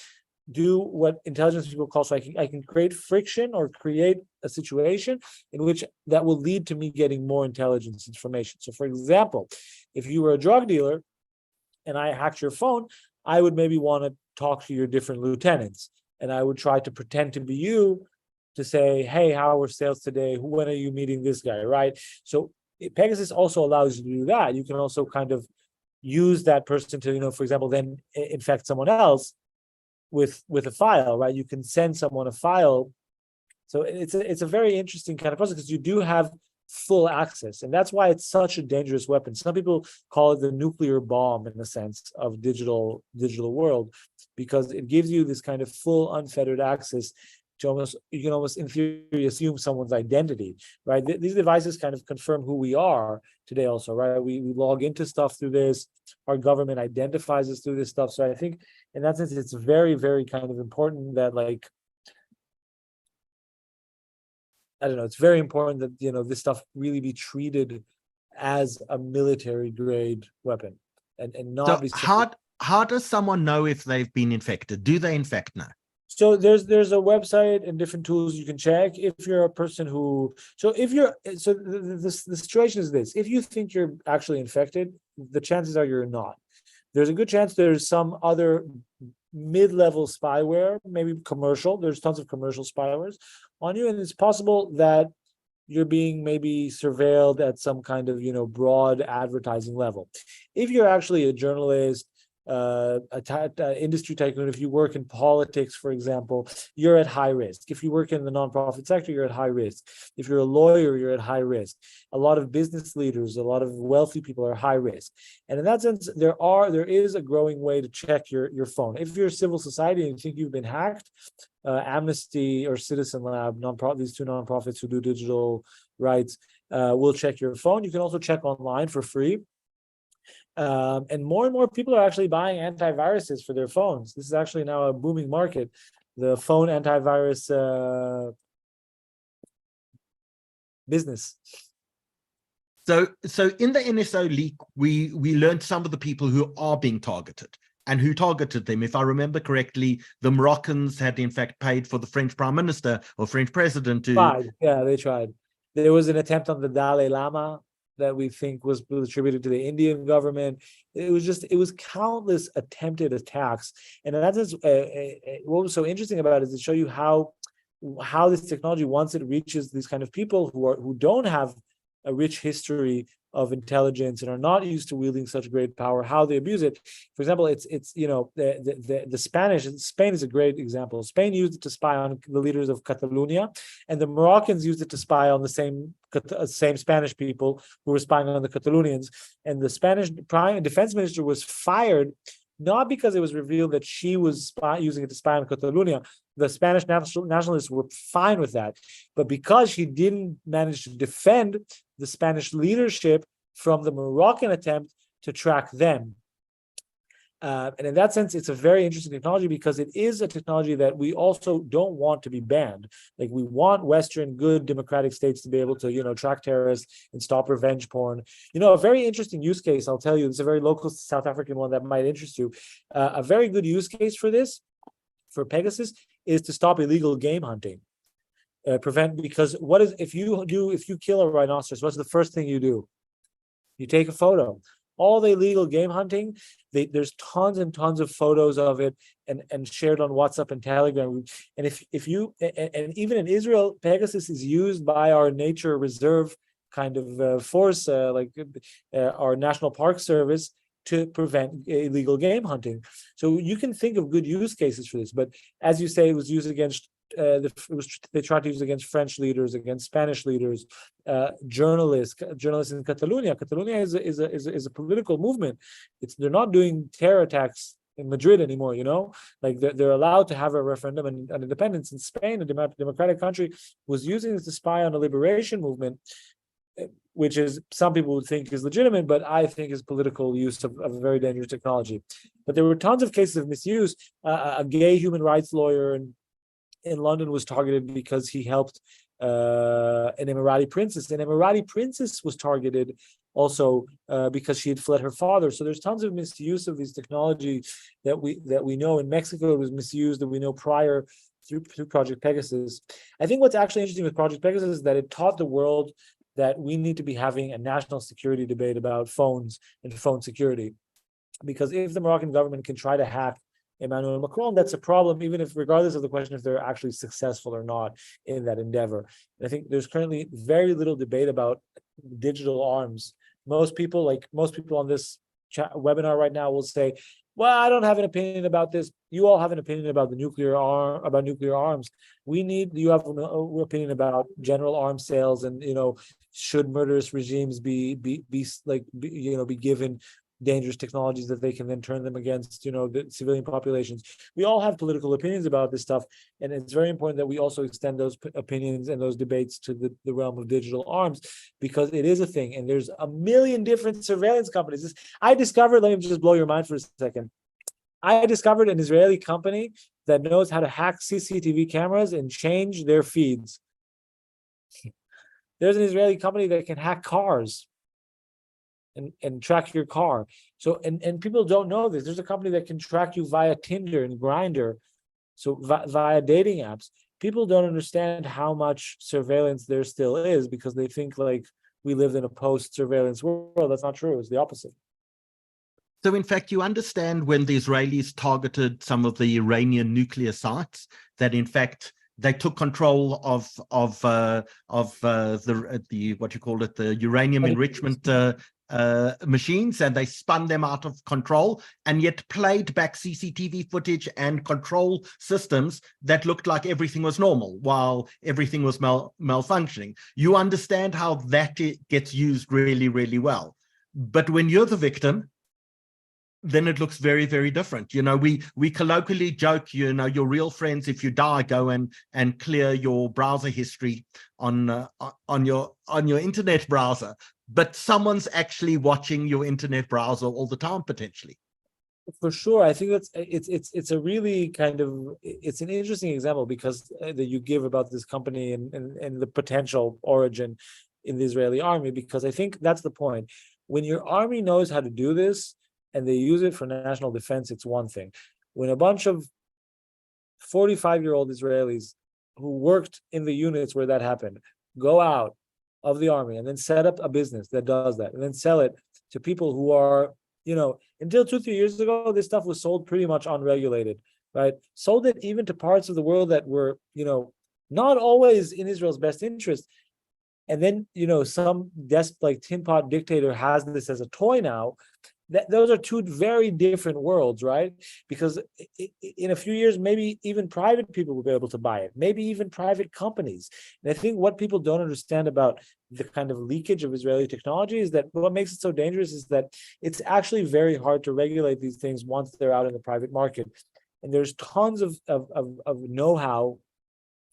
do what intelligence people call, so I can create friction or create a situation in which that will lead to me getting more intelligence information. So for example, if you were a drug dealer and I hacked your phone, I would maybe want to talk to your different lieutenants, and I would try to pretend to be you to say, hey, how were sales today? When are you meeting this guy, right? So Pegasus also allows you to do that. You can also kind of use that person to, for example, then infect someone else with a file, right? You can send someone a file. So it's a very interesting kind of process, because you do have full access, and that's why it's such a dangerous weapon. Some people call it the nuclear bomb, in the sense of digital world, because it gives you this kind of full unfettered access to you can almost in theory assume someone's identity, right? These devices kind of confirm who we are today also, right? We log into stuff through this. Our government identifies us through this stuff. So I think in that sense, it's very, very kind of important that, like, I don't know, it's very important that, this stuff really be treated as a military grade weapon and not be. How does someone know if they've been infected? Do they infect now? So there's a website and different tools you can check. If you're a person who, the situation is this: if you think you're actually infected, the chances are you're not. there's a good chance there's some other mid-level spyware, maybe commercial. There's tons of commercial spywares on you, and it's possible that you're being maybe surveilled at some kind of, broad advertising level. If you're actually a journalist, industry tycoon, if you work in politics, for example, you're at high risk. If you work in the nonprofit sector, you're at high risk. If you're a lawyer, you're at high risk. A lot of business leaders, a lot of wealthy people are high risk. And in that sense, there is a growing way to check your phone. If you're civil society and you think you've been hacked, Amnesty or Citizen Lab, these two nonprofits who do digital rights, will check your phone. You can also check online for free. And more people are actually buying antiviruses for their phones. This is actually now a booming market. The phone antivirus business. So in the NSO leak, we learned some of the people who are being targeted and who targeted them. If I remember correctly, the Moroccans had in fact paid for the French Prime Minister or French President to... Yeah, they tried. There was an attempt on the Dalai Lama that we think was attributed to the Indian government. It was countless attempted attacks. And that's what was so interesting about it is to show you how this technology, once it reaches these kind of people who don't have a rich history of intelligence and are not used to wielding such great power, how they abuse it. For example, the Spain is a great example. Spain used it to spy on the leaders of Catalonia, and the Moroccans used it to spy on the same Spanish people who were spying on the Catalonians. And the Spanish prime defense minister was fired not because it was revealed that she was using it to spy on Catalonia. The Spanish nationalists were fine with that, but because she didn't manage to defend the Spanish leadership from the Moroccan attempt to track them. And in that sense, it's a very interesting technology because it is a technology that we also don't want to be banned. Like, we want Western good democratic states to be able to, track terrorists and stop revenge porn. A very interesting use case, I'll tell you, it's a very local South African one that might interest you. A very good use case for this, for Pegasus, is to stop illegal game hunting. Because if you kill a rhinoceros, what's the first thing you do? You take a photo. All the illegal game hunting, there's tons and tons of photos of it and shared on WhatsApp and Telegram. And and even in Israel, Pegasus is used by our nature reserve kind of force, like our National Park Service, to prevent illegal game hunting. So you can think of good use cases for this. But as you say, it was used against they tried to use it against French leaders, against Spanish leaders, journalists in Catalonia. Catalonia is a political movement. They're not doing terror attacks in Madrid anymore. Like they're allowed to have a referendum and independence. In Spain, a democratic country, was using this to spy on the liberation movement, which is, some people would think is legitimate, but I think is political use of a very dangerous technology. But there were tons of cases of misuse. A gay human rights lawyer in London was targeted because he helped an Emirati princess. An Emirati princess was targeted also because she had fled her father. So there's tons of misuse of these technology that we know. In Mexico, it was misused, that we know prior through Project Pegasus. I think what's actually interesting with Project Pegasus is that it taught the world that we need to be having a national security debate about phones and phone security. Because if the Moroccan government can try to hack Emmanuel Macron, that's a problem, even if, regardless of the question if they're actually successful or not in that endeavor. And I think there's currently very little debate about digital arms. Most people on this webinar right now will say, well, I don't have an opinion about this. You all have an opinion about nuclear arms. You have an opinion about general arms sales, and should murderous regimes be given dangerous technologies that they can then turn them against the civilian populations. We all have political opinions about this stuff, and it's very important that we also extend those opinions and those debates to the realm of digital arms, because it is a thing, and there's a million different surveillance companies. Let me just blow your mind for a second. I discovered an Israeli company that knows how to hack CCTV cameras and change their feeds. There's an Israeli company that can hack cars and track your car. So, and people don't know this. There's a company that can track you via Tinder and Grindr, so via dating apps. People don't understand how much surveillance there still is, because they think like we lived in a post-surveillance world. That's not true. It's the opposite. So, in fact, you understand when the Israelis targeted some of the Iranian nuclear sites, that in fact they took control of the what you call it, the uranium enrichment machines, and they spun them out of control, and yet played back CCTV footage and control systems that looked like everything was normal while everything was malfunctioning. You understand how that gets used really, really well. But when you're the victim, then it looks very, very different. You know, we colloquially joke, you know, your real friends, if you die, go and clear your browser history on your internet browser. But someone's actually watching your internet browser all the time, potentially. For sure, I think it's a really kind of, it's an interesting example because that you give about this company and the potential origin in the Israeli army, because I think that's the point. When your army knows how to do this and they use it for national defense, it's one thing. When a bunch of 45-year-old Israelis who worked in the units where that happened go out of the army and then set up a business that does that and then sell it to people who are, you know, until 2-3 years ago, this stuff was sold pretty much unregulated, right? Sold it even to parts of the world that were, you know, not always in Israel's best interest. And then, you know, some like tin pot dictator has this as a toy now. Those are two very different worlds, right? Because in a few years, maybe even private people will be able to buy it, maybe even private companies. And I think what people don't understand about the kind of leakage of Israeli technology is that what makes it so dangerous is that it's actually very hard to regulate these things once they're out in the private market. And there's tons of know-how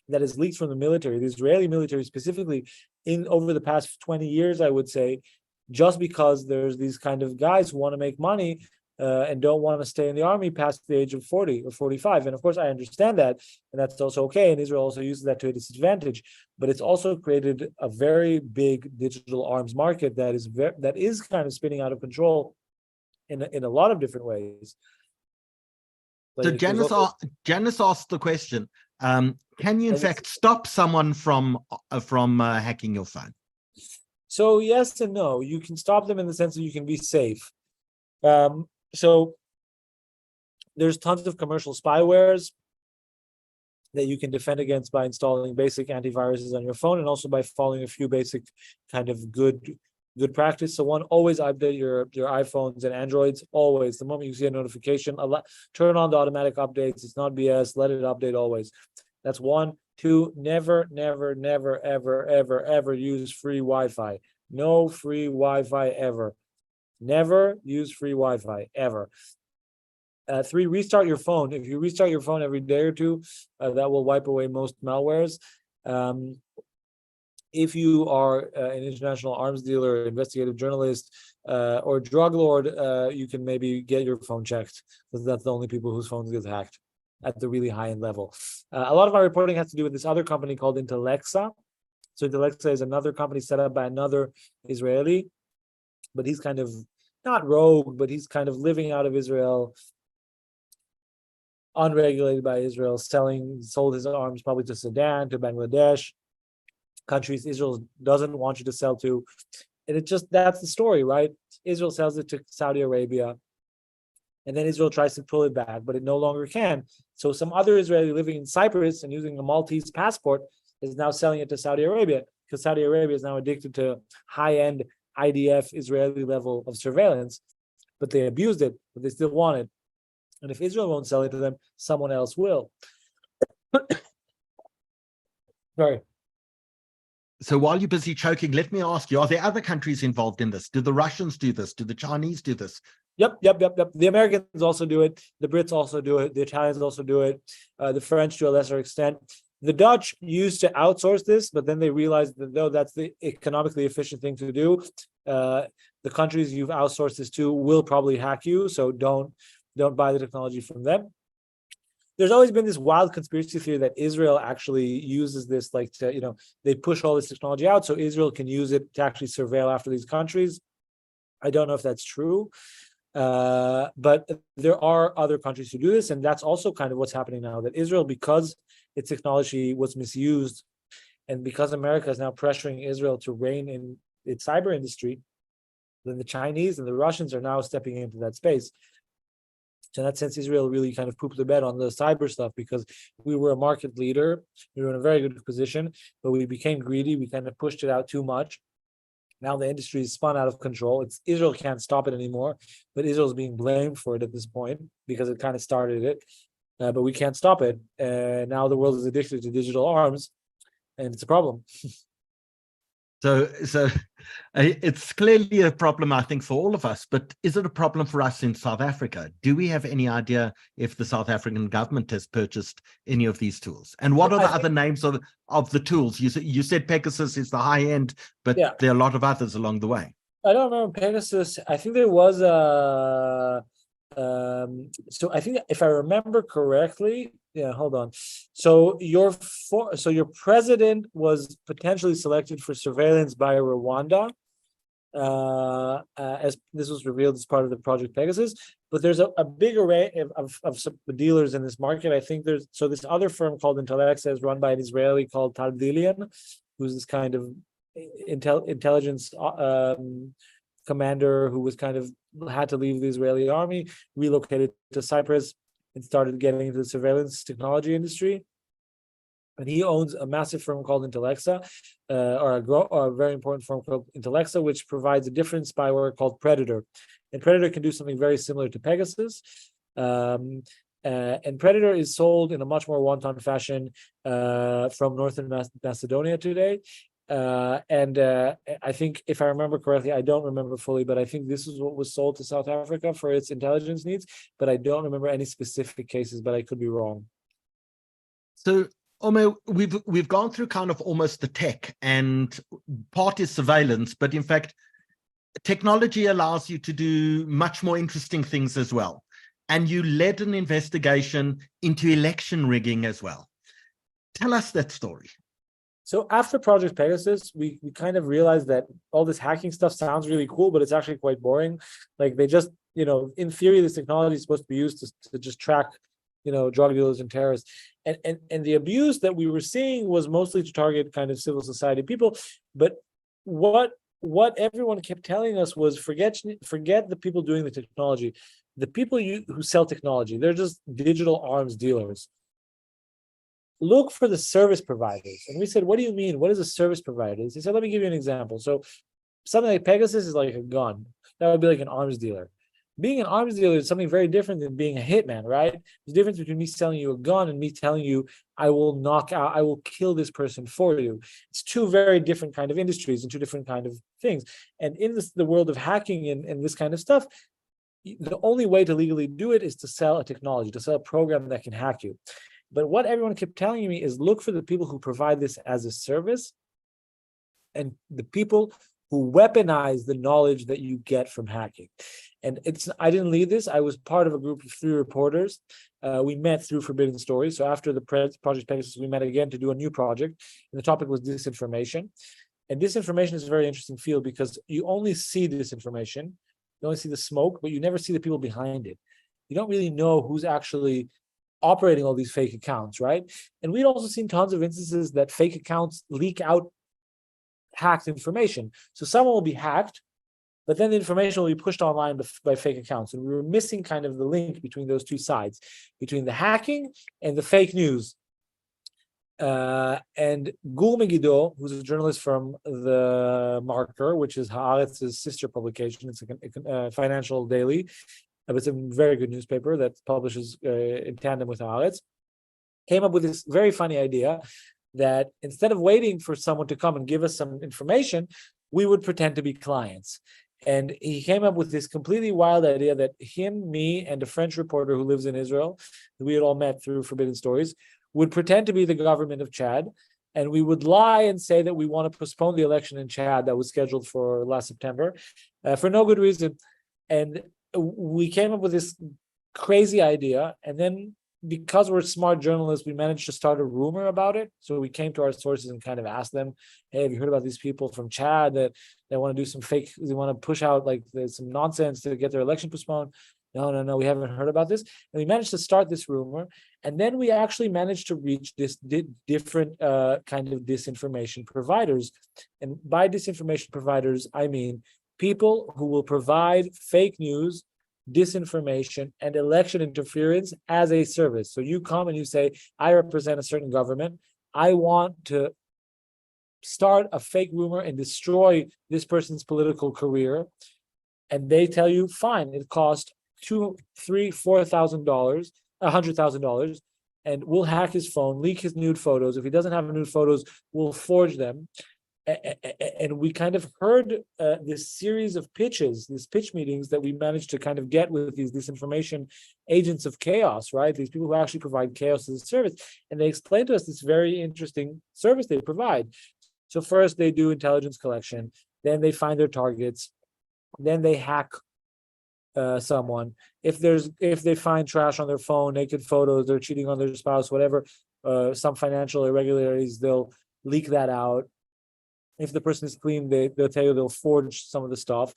that is leaked from the military, the Israeli military specifically, in over the past 20 years, I would say, just because there's these kind of guys who want to make money and don't want to stay in the army past the age of 40 or 45. And of course, I understand that, and that's also okay. And Israel also uses that to its advantage. But it's also created a very big digital arms market that is kind of spinning out of control in a lot of different ways. So Janice asked the question, can you in fact stop someone from hacking your phone? So yes and no. You can stop them in the sense that you can be safe. So there's tons of commercial spywares that you can defend against by installing basic antiviruses on your phone and also by following a few basic kind of good practice. So one, always update your iPhones and Androids, always. The moment you see a notification, turn on the automatic updates. It's not BS. Let it update always. That's one. Two, never, ever use free Wi-Fi. No free Wi-Fi ever. Never use free Wi-Fi ever. Three, restart your phone. If you restart your phone every day or two, that will wipe away most malwares. If you are an international arms dealer, investigative journalist, or drug lord, you can maybe get your phone checked, because that's the only people whose phones get hacked at the really high-end level. A lot of our reporting has to do with this other company called Intellexa. So Intellexa is another company set up by another Israeli, but he's kind of not rogue, but he's kind of living out of Israel, unregulated by Israel, sold his arms probably to Sudan, to Bangladesh, countries Israel doesn't want you to sell to. And that's the story, right? Israel sells it to Saudi Arabia, and then Israel tries to pull it back, but it no longer can. So some other Israeli living in Cyprus and using a Maltese passport is now selling it to Saudi Arabia, because Saudi Arabia is now addicted to high-end IDF Israeli level of surveillance, but they abused it, but they still want it. And if Israel won't sell it to them, someone else will. Sorry. So while you're busy choking, let me ask you, are there other countries involved in this? Do the Russians do this? Do the Chinese do this? Yep. The Americans also do it. The Brits also do it. The Italians also do it. The French to a lesser extent. The Dutch used to outsource this, but then they realized that though that's the economically efficient thing to do, the countries you've outsourced this to will probably hack you. So don't buy the technology from them. There's always been this wild conspiracy theory that Israel actually uses this, like, to, they push all this technology out so Israel can use it to actually surveil after these countries. I don't know if that's true. But there are other countries who do this, and that's also kind of what's happening now, that Israel, because its technology was misused, and because America is now pressuring Israel to rein in its cyber industry, Then the Chinese and the Russians are now stepping into that space. So in that sense, Israel really kind of pooped the bed on the cyber stuff because we were a market leader. We were in a very good position, but we became greedy. We kind of pushed it out too much. Now the industry is spun out of control. Israel can't stop it anymore, but Israel's being blamed for it at this point because it kind of started it. But we can't stop it. Now the world is addicted to digital arms, and it's a problem. So it's clearly a problem, I think, for all of us, but is it a problem for us in South Africa? Do we have any idea if the South African government has purchased any of these tools? And what are the other names of the tools? You said Pegasus is the high end, but there are a lot of others along the way. I don't remember Pegasus. I think there was a... so I think if I remember correctly, hold on. So your president was potentially selected for surveillance by Rwanda, as this was revealed as part of the Project Pegasus. But there's a big array of dealers in this market. I think there's this other firm called Intellexa is run by an Israeli called Tardilian, who's this kind of intelligence commander who was kind of had to leave the Israeli army, relocated to Cyprus, and started getting into the surveillance technology industry. And he owns a massive firm called Intellexa, or a very important firm called Intellexa, which provides a different spyware called Predator. And Predator can do something very similar to Pegasus. And Predator is sold in a much more wanton fashion from Northern Macedonia today. I think, if I remember correctly, I don't remember fully, but I think this is what was sold to South Africa for its intelligence needs, but I don't remember any specific cases, but I could be wrong. So, Omer, we've gone through kind of almost the tech, and part is surveillance, but in fact, technology allows you to do much more interesting things as well. And you led an investigation into election rigging as well. Tell us that story. So after Project Pegasus, we kind of realized that all this hacking stuff sounds really cool, but it's actually quite boring. Like they just, in theory, this technology is supposed to be used to just track, drug dealers and terrorists. And the abuse that we were seeing was mostly to target kind of civil society people. But what everyone kept telling us was forget the people doing the technology. The people who sell technology, they're just digital arms dealers. Look for the service providers. And we said, what do you mean? What is a service provider? He said, let me give you an example. So something like Pegasus is like a gun. That would be like an arms dealer. Being an arms dealer is something very different than being a hitman, right? There's a difference between me selling you a gun and me telling you, I will kill this person for you. It's two very different kind of industries and two different kind of things. And in the world of hacking and this kind of stuff, the only way to legally do it is to sell a technology, to sell a program that can hack you. But what everyone kept telling me is look for the people who provide this as a service and the people who weaponize the knowledge that you get from hacking. And I didn't lead this. I was part of a group of 3 reporters. We met through Forbidden Stories. So after the Project Pegasus, we met again to do a new project. And the topic was disinformation. And disinformation is a very interesting field because you only see disinformation. You only see the smoke, but you never see the people behind it. You don't really know who's actually operating all these fake accounts, right? And we'd also seen tons of instances that fake accounts leak out hacked information. So someone will be hacked, but then the information will be pushed online by fake accounts. And we were missing kind of the link between those two sides, between the hacking and the fake news. And Gur Megiddo, who's a journalist from the Marker, which is Haaretz's sister publication, it's a financial daily, but it's a very good newspaper that publishes in tandem with Haaretz, came up with this very funny idea that instead of waiting for someone to come and give us some information, we would pretend to be clients. And he came up with this completely wild idea that him, me, and a French reporter who lives in Israel, that we had all met through Forbidden Stories, would pretend to be the government of Chad, and we would lie and say that we want to postpone the election in Chad that was scheduled for last September for no good reason. And we came up with this crazy idea, and then because we're smart journalists, we managed to start a rumor about it. So we came to our sources and kind of asked them, hey, have you heard about these people from Chad that they want to do some fake, they want to push out like some nonsense to get their election postponed? No, we haven't heard about this. And we managed to start this rumor. And then we actually managed to reach this different kind of disinformation providers. And by disinformation providers, I mean people who will provide fake news, disinformation, and election interference as a service. So you come and you say, I represent a certain government. I want to start a fake rumor and destroy this person's political career. And they tell you, fine, it cost $2,000, $3,000, $4,000, $100,000, and we'll hack his phone, leak his nude photos. If he doesn't have nude photos, we'll forge them. And we kind of heard this series of pitches, these pitch meetings that we managed to kind of get with these disinformation agents of chaos, right? These people who actually provide chaos as a service. And they explained to us this very interesting service they provide. So first they do intelligence collection, then they find their targets, then they hack someone. If they find trash on their phone, naked photos, they're cheating on their spouse, whatever, some financial irregularities, they'll leak that out. If the person is clean, they'll tell you they'll forge some of the stuff,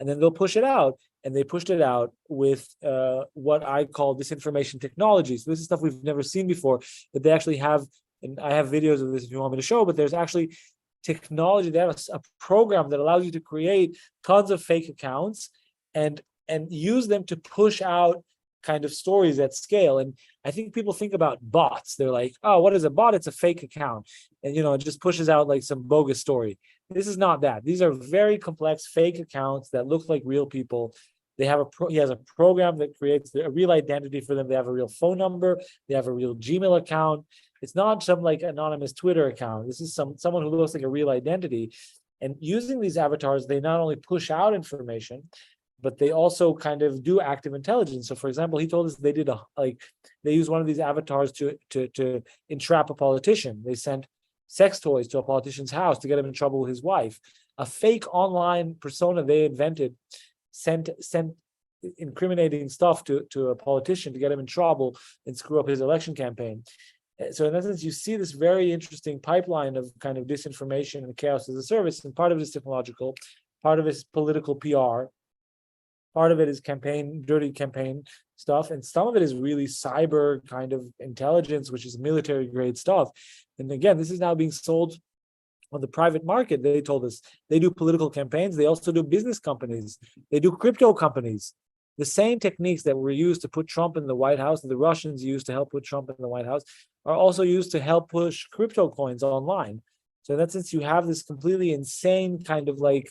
and then they'll push it out. And they pushed it out with what I call disinformation technology. So this is stuff we've never seen before, but they actually have, and I have videos of this if you want me to show, but there's actually technology. They have a program that allows you to create tons of fake accounts and use them to push out kind of stories at scale. And I think people think about bots. They're like, oh, what is a bot? It's a fake account. And, it just pushes out like some bogus story. This is not that. These are very complex fake accounts that look like real people. He has a program that creates a real identity for them. They have a real phone number. They have a real Gmail account. It's not some like anonymous Twitter account. This is someone who looks like a real identity. And using these avatars, they not only push out information, but they also kind of do active intelligence. So, for example, he told us they used one of these avatars to entrap a politician. They sent sex toys to a politician's house to get him in trouble with his wife. A fake online persona they invented sent incriminating stuff to a politician to get him in trouble and screw up his election campaign. So in essence, you see this very interesting pipeline of kind of disinformation and chaos as a service. And part of it is technological, part of it is political PR, part of it is dirty campaign stuff, and some of it is really cyber kind of intelligence, which is military grade stuff. And again, this is now being sold on the private market. They told us they do political campaigns. They also do business companies. They do crypto companies. The same techniques that were used to put Trump in the White House, that the Russians used to help put Trump in the White House, are also used to help push crypto coins online. So in that sense, you have this completely insane kind of like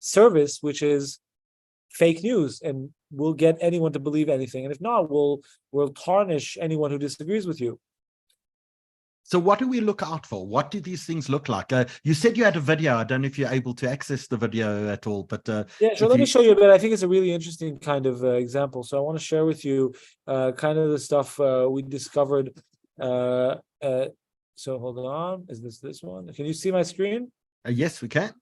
service, which is fake news, and we'll get anyone to believe anything. And if not, we'll tarnish anyone who disagrees with you. So what do we look out for? What do these things look like? You said you had a video. I don't know if you're able to access the video at all, but yeah, sure. Let me show you a bit. I think it's a really interesting kind of example. So I want to share with you kind of the stuff we discovered. So hold on. Is this one? Can you see my screen? Yes, we can.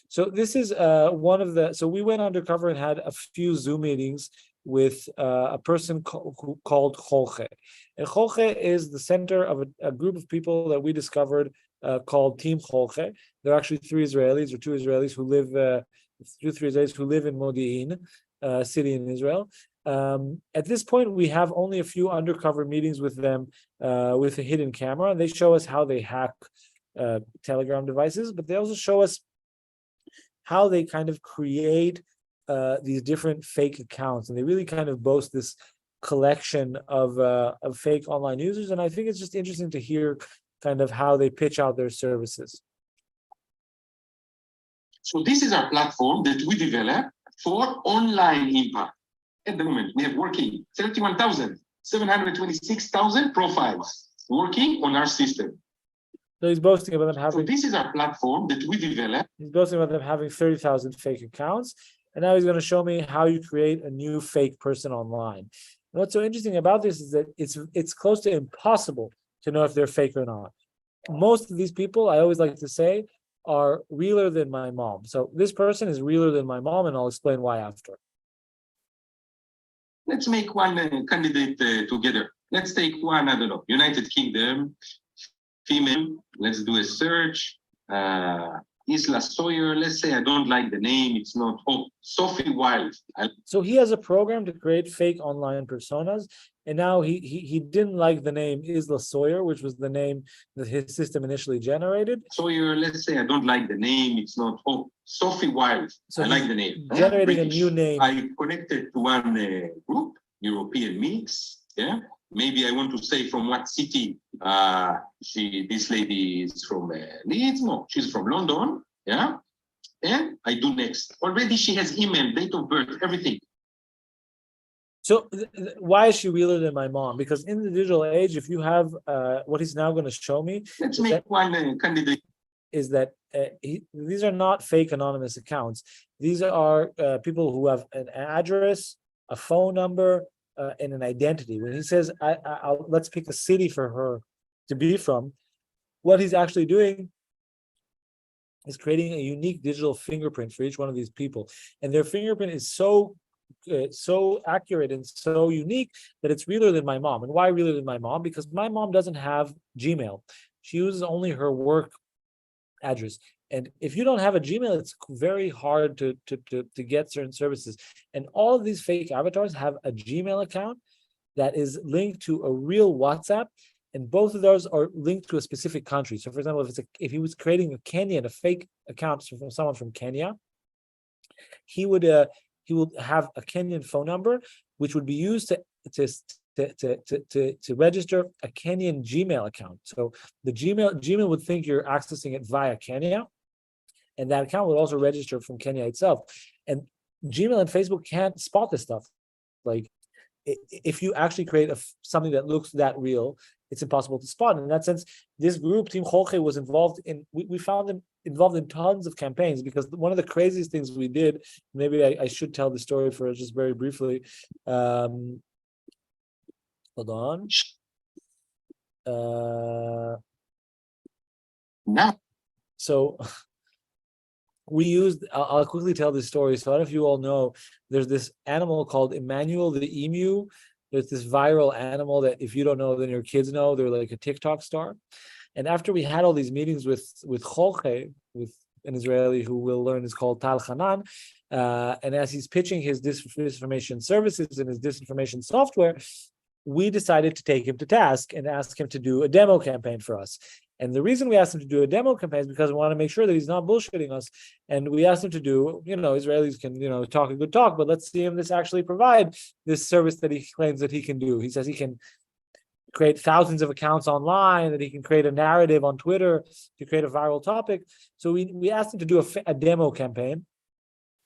So this is so we went undercover and had a few Zoom meetings with a person called Jorge. And Jorge is the center of a group of people that we discovered called Team Jorge. They're actually two Israelis who live in Modi'in city in Israel. At this point, we have only a few undercover meetings with them with a hidden camera. And they show us how they hack Telegram devices, but they also show us how they kind of create these different fake accounts, and they really kind of boast this collection of fake online users. And I think it's just interesting to hear kind of how they pitch out their services. So this is our platform that we develop for online impact. At the moment, we have working 31,726,000 profiles working on our system. So he's boasting about them having. So this is our platform that we develop. He's boasting about them having 30,000 fake accounts, and now he's going to show me how you create a new fake person online. And what's so interesting about this is that it's close to impossible to know if they're fake or not. Most of these people, I always like to say, are realer than my mom. So this person is realer than my mom, and I'll explain why after. Let's make one candidate together. Let's take one, I don't know, United Kingdom. Female, let's do a search. I Isla Sawyer, let's say I don't like the name, it's not, oh, Sophie Wild. So he has a program to create fake online personas, and now he didn't like the name Isla Sawyer, which was the name that his system initially generated. Sawyer, let's say I don't like the name, it's not, oh, Sophie Wild, So I like the name. Generating a British. new name. I connected to one group, European mix, yeah? Maybe I want to say from what city this lady is from Leeds, no, she's from London, yeah? And I do next. Already she has email, date of birth, everything. So why is she realer than my mom? Because in the digital age, if you have what he's now going to show me, Let's make one candidate. Is that these are not fake anonymous accounts. These are people who have an address, a phone number, and an identity. When he says, let's pick a city for her to be from, what he's actually doing is creating a unique digital fingerprint for each one of these people. And their fingerprint is so accurate and so unique that it's realer than my mom. And why realer than my mom? Because my mom doesn't have Gmail. She uses only her work address. And if you don't have a Gmail, it's very hard to get certain services. And all of these fake avatars have a Gmail account that is linked to a real WhatsApp, and both of those are linked to a specific country. So, for example, if he was creating a Kenyan, a fake account from someone from Kenya, he would have a Kenyan phone number, which would be used to register a Kenyan Gmail account. So the Gmail would think you're accessing it via Kenya, and that account would also register from Kenya itself. And Gmail and Facebook can't spot this stuff. Like, if you actually create something that looks that real, it's impossible to spot. And in that sense, this group, Team Jorge, was involved in, we found them involved in tons of campaigns, because one of the craziest things we did, maybe I should tell the story for just very briefly. Hold on. So we used, I'll quickly tell this story. So I don't know if you all know, there's this animal called Emmanuel the emu. There's this viral animal that if you don't know, then your kids know. They're like a TikTok star. And after we had all these meetings with Jorge, with an Israeli who we'll learn is called Tal Hanan, and as he's pitching his disinformation services and his disinformation software, we decided to take him to task and ask him to do a demo campaign for us. And the reason we asked him to do a demo campaign is because we want to make sure that he's not bullshitting us. And we asked him to do, Israelis can, talk a good talk, but let's see him actually provide this service that he claims that he can do. He says he can create thousands of accounts online, that he can create a narrative on Twitter to create a viral topic. So we asked him to do a demo campaign.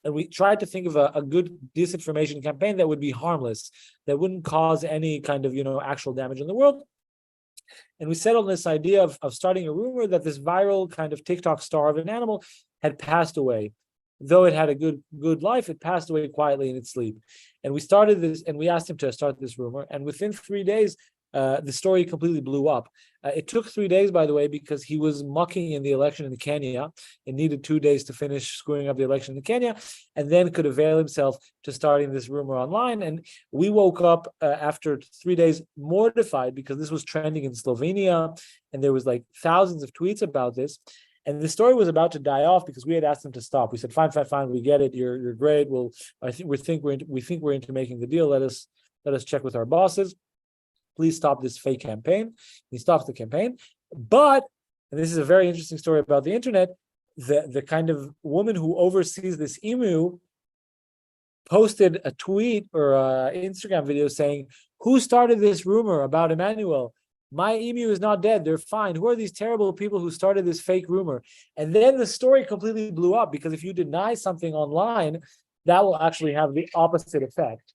And we tried to think of a good disinformation campaign that would be harmless, that wouldn't cause any kind of, actual damage in the world. And we settled on this idea of starting a rumor that this viral kind of TikTok star of an animal had passed away. Though it had a good life, it passed away quietly in its sleep. And we started this, and we asked him to start this rumor. And within 3 days, the story completely blew up. It took 3 days, by the way, because he was mucking in the election in Kenya. It needed 2 days to finish screwing up the election in Kenya, and then could avail himself to starting this rumor online. And we woke up after 3 days mortified, because this was trending in Slovenia, and there was like thousands of tweets about this. And the story was about to die off because we had asked him to stop. We said, fine, we get it. You're great. Well, we think we're into making the deal. Let us check with our bosses. Please stop this fake campaign. He stops the campaign. But, and this is a very interesting story about the internet, the kind of woman who oversees this emu posted a tweet or an Instagram video saying, who started this rumor about Emmanuel? My emu is not dead. They're fine. Who are these terrible people who started this fake rumor? And then the story completely blew up, because if you deny something online, that will actually have the opposite effect.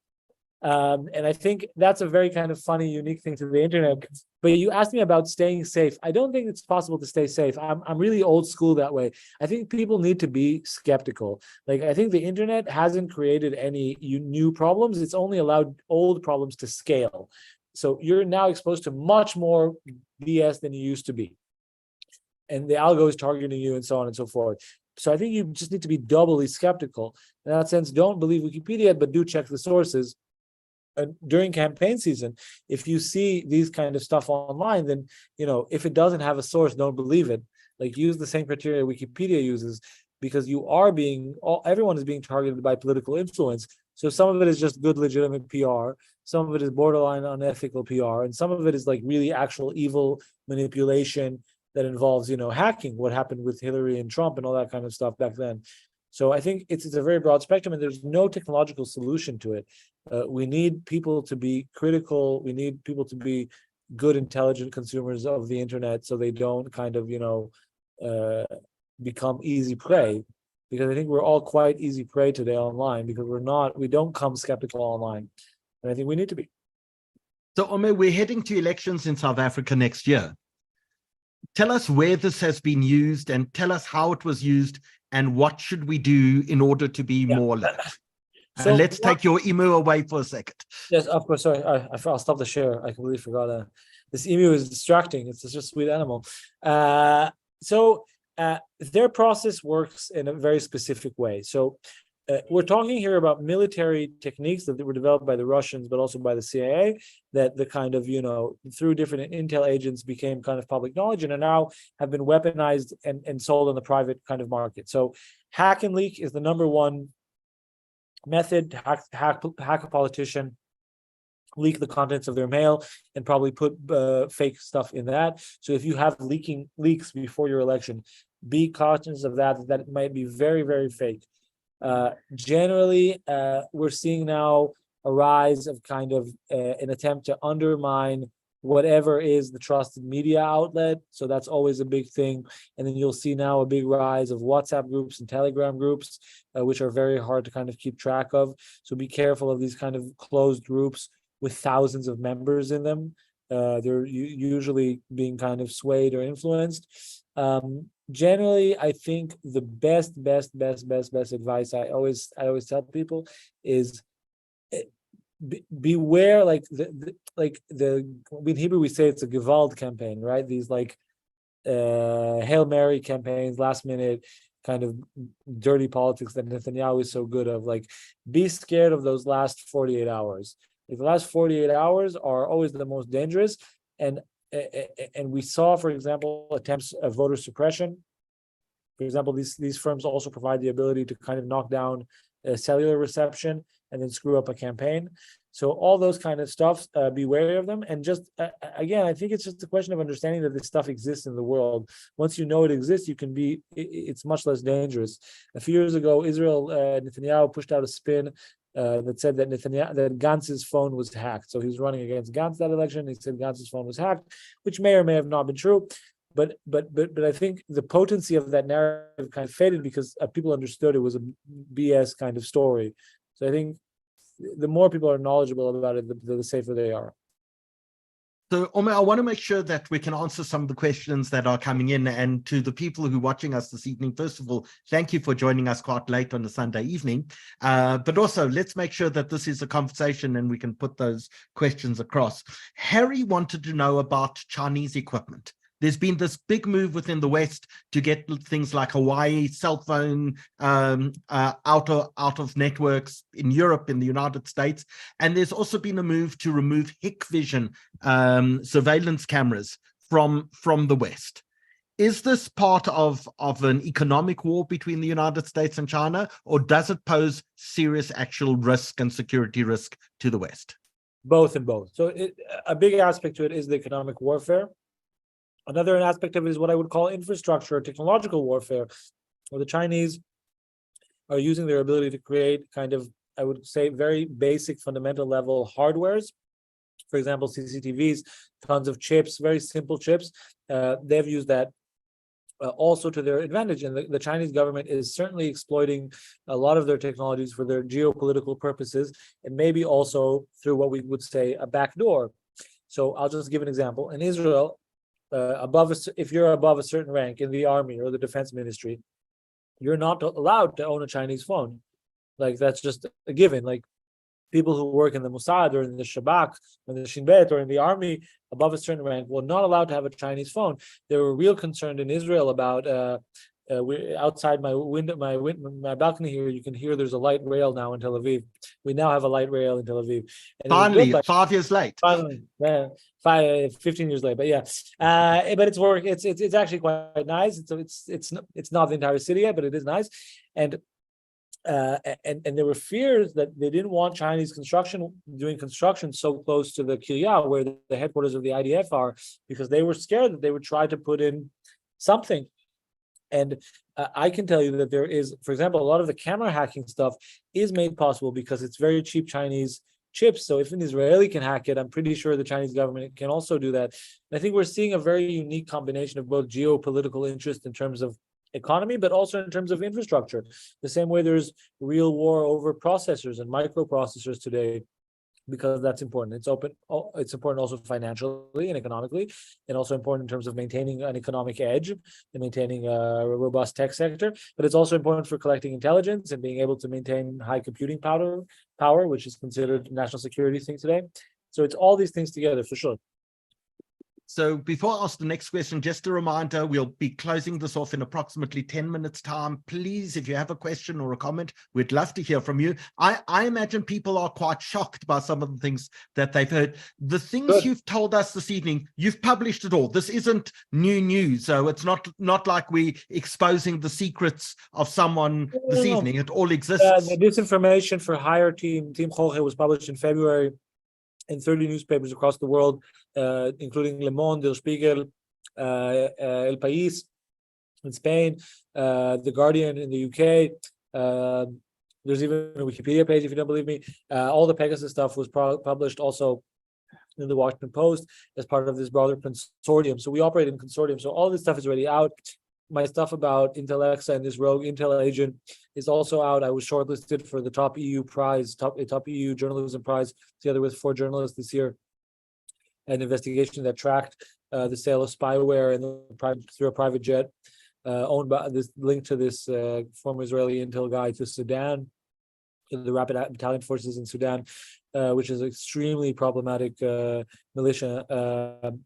And I think that's a very kind of funny, unique thing to the internet. But you asked me about staying safe. I don't think it's possible to stay safe. I'm really old school that way. I think people need to be skeptical. Like, I think the internet hasn't created any new problems. It's only allowed old problems to scale. So you're now exposed to much more BS than you used to be. And the algo is targeting you and so on and so forth. So I think you just need to be doubly skeptical. In that sense, don't believe Wikipedia, but do check the sources. During campaign season, if you see these kind of stuff online, then, if it doesn't have a source, don't believe it. like use the same criteria Wikipedia uses, because everyone is being targeted by political influence. So some of it is just good, legitimate PR, some of it is borderline unethical PR, and some of it is like really actual evil manipulation that involves, hacking, what happened with Hillary and Trump and all that kind of stuff back then. So I think it's a very broad spectrum, and there's no technological solution to it. We need people to be critical. We need people to be good, intelligent consumers of the internet, so they don't kind of, become easy prey. Because I think we're all quite easy prey today online, because we don't come skeptical online, and I think we need to be. So, Omer, we're heading to elections in South Africa next year. Tell us where this has been used, and tell us how it was used, and what should we do in order to be more alert. So let's take your emu away for a second. Yes, of course. Sorry, I'll stop the share. I completely forgot. This emu is distracting. It's just a sweet animal. Their process works in a very specific way. So we're talking here about military techniques that were developed by the Russians, but also by the CIA, that the kind of, through different intel agents became kind of public knowledge, and are now have been weaponized and sold on the private kind of market. So hack and leak is the number one method. Hack a politician, leak the contents of their mail, and probably put fake stuff in that. So if you have leaks before your election, be cautious of that it might be very, very fake. Generally, we're seeing now a rise of kind of an attempt to undermine whatever is the trusted media outlet. So that's always a big thing. And then you'll see now a big rise of WhatsApp groups and Telegram groups, which are very hard to kind of keep track of. So be careful of these kind of closed groups with thousands of members in them. They're usually being kind of swayed or influenced. Generally, I think the best advice I always tell people is beware. In Hebrew we say it's a Gewalt campaign, right? These Hail Mary campaigns, last minute kind of dirty politics that Netanyahu is so good of. Be scared of those last 48 hours. The last 48 hours are always the most dangerous, and we saw, for example, attempts of voter suppression. For example, these firms also provide the ability to kind of knock down cellular reception and then screw up a campaign. So all those kind of stuff, be wary of them. And just again, I think it's just a question of understanding that this stuff exists in the world. Once you know it exists, it's much less dangerous. A few years ago, Netanyahu pushed out a spin that said that Gantz's phone was hacked. So he was running against Gantz that election. He said Gantz's phone was hacked, which may or may have not been true. But I think the potency of that narrative kind of faded because people understood it was a BS kind of story. So I think the more people are knowledgeable about it, the safer they are. So, Omer, I want to make sure that we can answer some of the questions that are coming in. And to the people who are watching us this evening, first of all, thank you for joining us quite late on a Sunday evening. But also, let's make sure that this is a conversation and we can put those questions across. Harry wanted to know about Chinese equipment. There's been this big move within the West to get things like Hawaii cell phone out of networks in Europe, in the United States. And there's also been a move to remove Hikvision surveillance cameras from the West. Is this part of an economic war between the United States and China, or does it pose serious actual risk and security risk to the West? Both and both. So a big aspect to it is the economic warfare. Another aspect of it is what I would call infrastructure or technological warfare, where the Chinese are using their ability to create kind of, I would say, very basic fundamental level hardwares. For example, CCTVs, tons of chips, very simple chips. They've used that also to their advantage. And the Chinese government is certainly exploiting a lot of their technologies for their geopolitical purposes, and maybe also through what we would say a backdoor. So I'll just give an example. In Israel, if you're above a certain rank in the army or the defense ministry, you're not allowed to own a Chinese phone. That's just a given. People who work in the Mossad or in the Shabak or in the Shin Bet or in the army above a certain rank were not allowed to have a Chinese phone. They were real concerned in Israel about we're outside my window, my balcony here. You can hear there's a light rail now in Tel Aviv. We now have a light rail in Tel Aviv. And finally, 5 years late. Finally, 15 years late, but yeah. But it's work. It's actually quite nice. It's not the entire city yet, but it is nice. And there were fears that they didn't want Chinese doing construction so close to the Kiryat, where the headquarters of the IDF are, because they were scared that they would try to put in something. And I can tell you that there is, for example, a lot of the camera hacking stuff is made possible because it's very cheap Chinese chips. So if an Israeli can hack it, I'm pretty sure the Chinese government can also do that. And I think we're seeing a very unique combination of both geopolitical interest in terms of economy, but also in terms of infrastructure. The same way there's real war over processors and microprocessors today, because that's important. It's important also financially and economically, and also important in terms of maintaining an economic edge and maintaining a robust tech sector. But it's also important for collecting intelligence and being able to maintain high computing power, which is considered a national security thing today. So it's all these things together for sure. So before I ask the next question, just a reminder, we'll be closing this off in approximately 10 minutes time. Please, if you have a question or a comment, we'd love to hear from you. I imagine people are quite shocked by some of the things that they've heard. The things you've told us this evening, you've published it all. This isn't new news. So it's not like we exposing the secrets of someone this evening. It all exists. The Disinformation for Hire Team Jorge was published in February in 30 newspapers across the world, including Le Monde, El Spiegel, El País in Spain, The Guardian in the UK. There's even a Wikipedia page, if you don't believe me. All the Pegasus stuff was published also in the Washington Post as part of this broader consortium. So we operate in consortium. So all this stuff is already out. My stuff about Intellexa and this rogue Intel agent is also out. I was shortlisted for the top EU prize, top EU journalism prize, together with 4 journalists this year. An investigation that tracked the sale of spyware and through a private jet owned by this linked to this former Israeli Intel guy to Sudan, the Rapid Battalion Forces in Sudan, which is extremely problematic militia,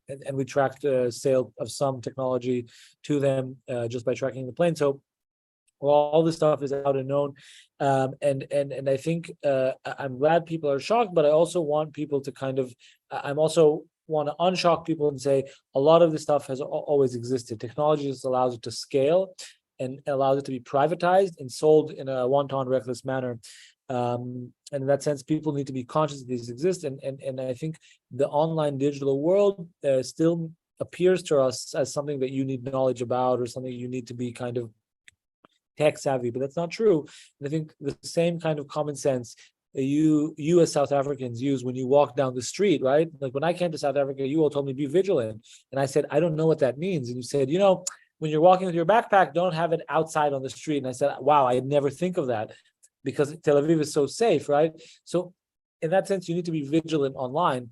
and we tracked sale of some technology to them just by tracking the plane. So all this stuff is out and known, and I think I'm glad people are shocked, but I also want people to I'm also want to unshock people and say a lot of this stuff has always existed. Technology just allows it to scale and allows it to be privatized and sold in a wanton, reckless manner. And in that sense, people need to be conscious that these exist. And I think the online digital world still appears to us as something that you need knowledge about or something you need to be kind of tech savvy, but that's not true. And I think the same kind of common sense you as South Africans use when you walk down the street, right? Like when I came to South Africa, you all told me be vigilant. And I said, I don't know what that means. And you said, when you're walking with your backpack, don't have it outside on the street. And I said, wow, I'd never think of that, because Tel Aviv is so safe, right? So in that sense, you need to be vigilant online.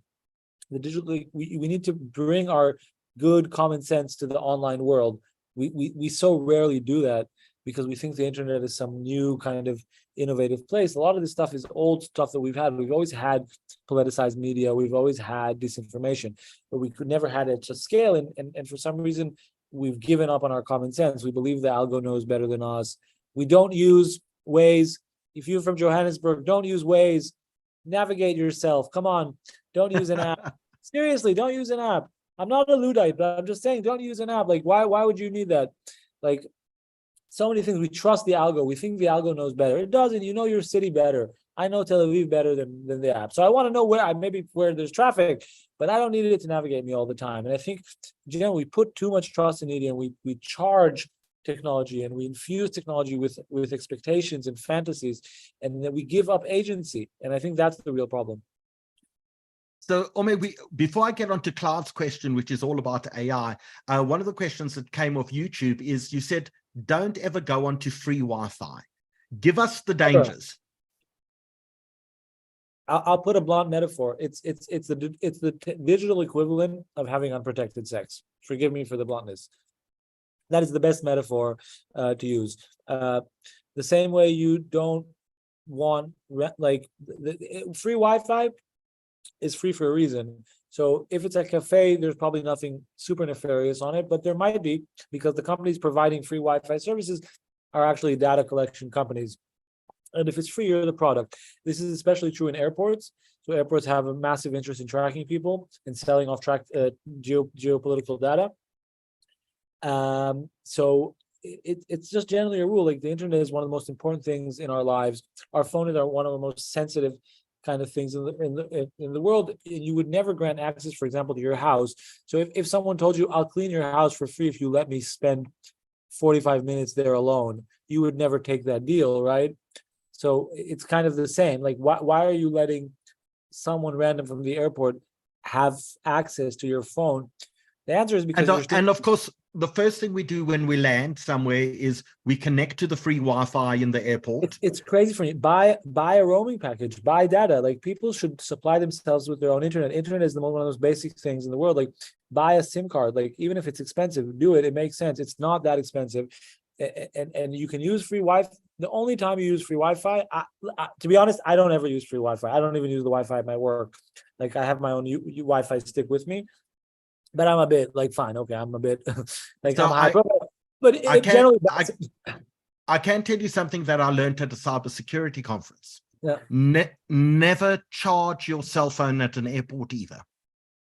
We need to bring our good common sense to the online world. We so rarely do that because we think the internet is some new kind of innovative place. A lot of this stuff is old stuff that we've had. We've always had politicized media. We've always had disinformation, but we could never had it to scale. And for some reason, we've given up on our common sense. We believe the algo knows better than us. We don't use Waze. If you're from Johannesburg, don't use Waze. Navigate yourself. Come on. Don't use an app. Seriously, don't use an app. I'm not a Luddite, but I'm just saying, don't use an app. Like, why would you need that? Like, so many things. We trust the algo. We think the algo knows better. It doesn't. You know your city better. I know Tel Aviv better than the app. So I want to know where there's traffic, but I don't need it to navigate me all the time. And I think, we put too much trust in it, and we charge technology and we infuse technology with expectations and fantasies, and then we give up agency. And I think that's the real problem. So, Omer, before I get on to Cloud's question, which is all about AI, one of the questions that came off YouTube is, you said, don't ever go onto free Wi-Fi. Give us the dangers. I'll put a blunt metaphor. It's the digital equivalent of having unprotected sex. Forgive me for the bluntness. That is the best metaphor to use. The same way you don't want free Wi-Fi is free for a reason. So if it's a cafe, there's probably nothing super nefarious on it, but there might be, because the companies providing free Wi-Fi services are actually data collection companies. And if it's free, you're the product. This is especially true in airports. So airports have a massive interest in tracking people and selling off geopolitical data. So it's just generally a rule. Like, the internet is one of the most important things in our lives. Our phones are one of the most sensitive kind of things in the world. You would never grant access, for example, to your house. So if someone told you, I'll clean your house for free if you let me spend 45 minutes there alone, you would never take that deal, right? So it's kind of the same. Like, why are you letting someone random from the airport have access to your phone? The answer is because and of course, the first thing we do when we land somewhere is we connect to the free Wi-Fi in the airport. It's crazy for me. Buy a roaming package, buy data. Like, people should supply themselves with their own internet. Internet is one of those basic things in the world. Like, buy a SIM card. Like, even if it's expensive, do it. It makes sense. It's not that expensive. And you can use free Wi-Fi. The only time you use free Wi-Fi, to be honest, I don't ever use free Wi-Fi. I don't even use the Wi-Fi at my work. Like, I have my own Wi-Fi stick with me. But I'm a bit like, fine, okay, I'm a bit like, so I'm hyper. But generally, I can tell you something that I learned at a cybersecurity conference. Yeah. Never charge your cell phone at an airport either.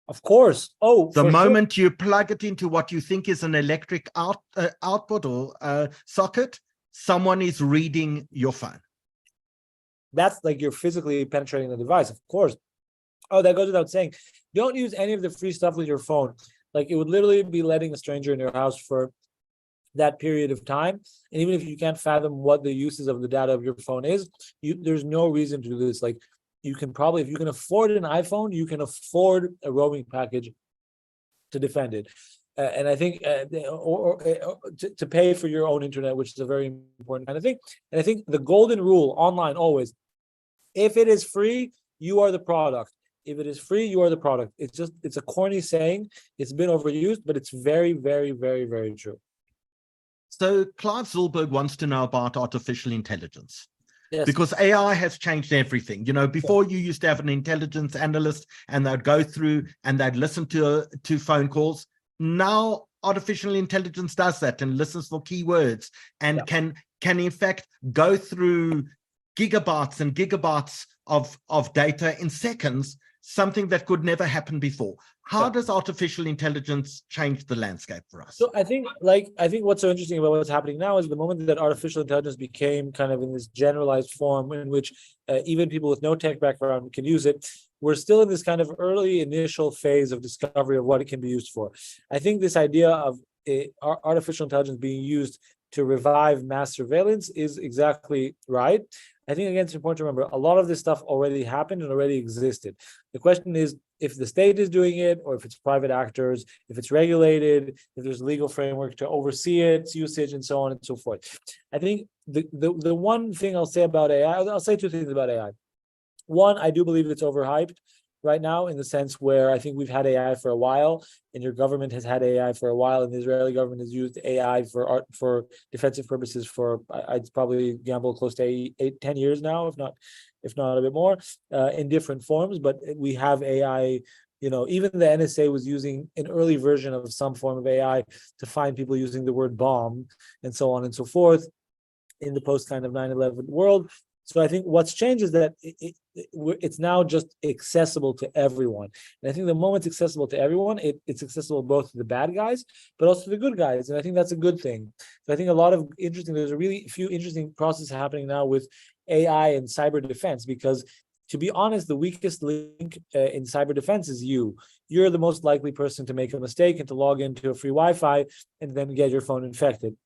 Of course. Oh, the moment you plug it into what you think is an electric output or socket, someone is reading your phone. That's like, you're physically penetrating the device, of course. Oh, that goes without saying. Don't use any of the free stuff with your phone. Like, it would literally be letting a stranger in your house for that period of time. And even if you can't fathom what the uses of the data of your phone is, there's no reason to do this. Like, you can probably, if you can afford an iPhone, you can afford a roaming package to defend it. And I think, to pay for your own internet, which is a very important kind of thing. And I think the golden rule online always, if it is free, you are the product. If it is free, you are the product. It's a corny saying. It's been overused, but it's very, very, very, very true. So Clive Zilberg wants to know about artificial intelligence. Yes. Because AI has changed everything. You know, before you used to have an intelligence analyst and they'd go through and they'd listen to phone calls. Now artificial intelligence does that and listens for keywords and can in fact go through gigabytes and gigabytes of data in seconds, something that could never happen before. How does artificial intelligence change the landscape for us? So I think what's so interesting about what's happening now is the moment that artificial intelligence became kind of in this generalized form in which even people with no tech background can use it, we're still in this kind of early initial phase of discovery of what it can be used for. I think this idea of artificial intelligence being used to revive mass surveillance is exactly right. I think, again, it's important to remember a lot of this stuff already happened and already existed. The question is if the state is doing it or if it's private actors, if it's regulated, if there's a legal framework to oversee its usage and so on and so forth. I think the one thing I'll say about AI, I'll say two things about AI. One, I do believe it's overhyped right now, in the sense where I think we've had AI for a while, and your government has had AI for a while, and the Israeli government has used AI for defensive purposes for, I'd probably gamble close to 10 years now, if not a bit more, in different forms. But we have AI. You know, even the NSA was using an early version of some form of AI to find people using the word bomb and so on and so forth in the post kind of 9/11 world. So I think what's changed is that it's now just accessible to everyone. And I think the moment it's accessible to everyone, it's accessible both to the bad guys, but also to the good guys. And I think that's a good thing. So I think there's a really few interesting processes happening now with AI and cyber defense, because to be honest, the weakest link in cyber defense is you. You're the most likely person to make a mistake and to log into a free Wi-Fi and then get your phone infected.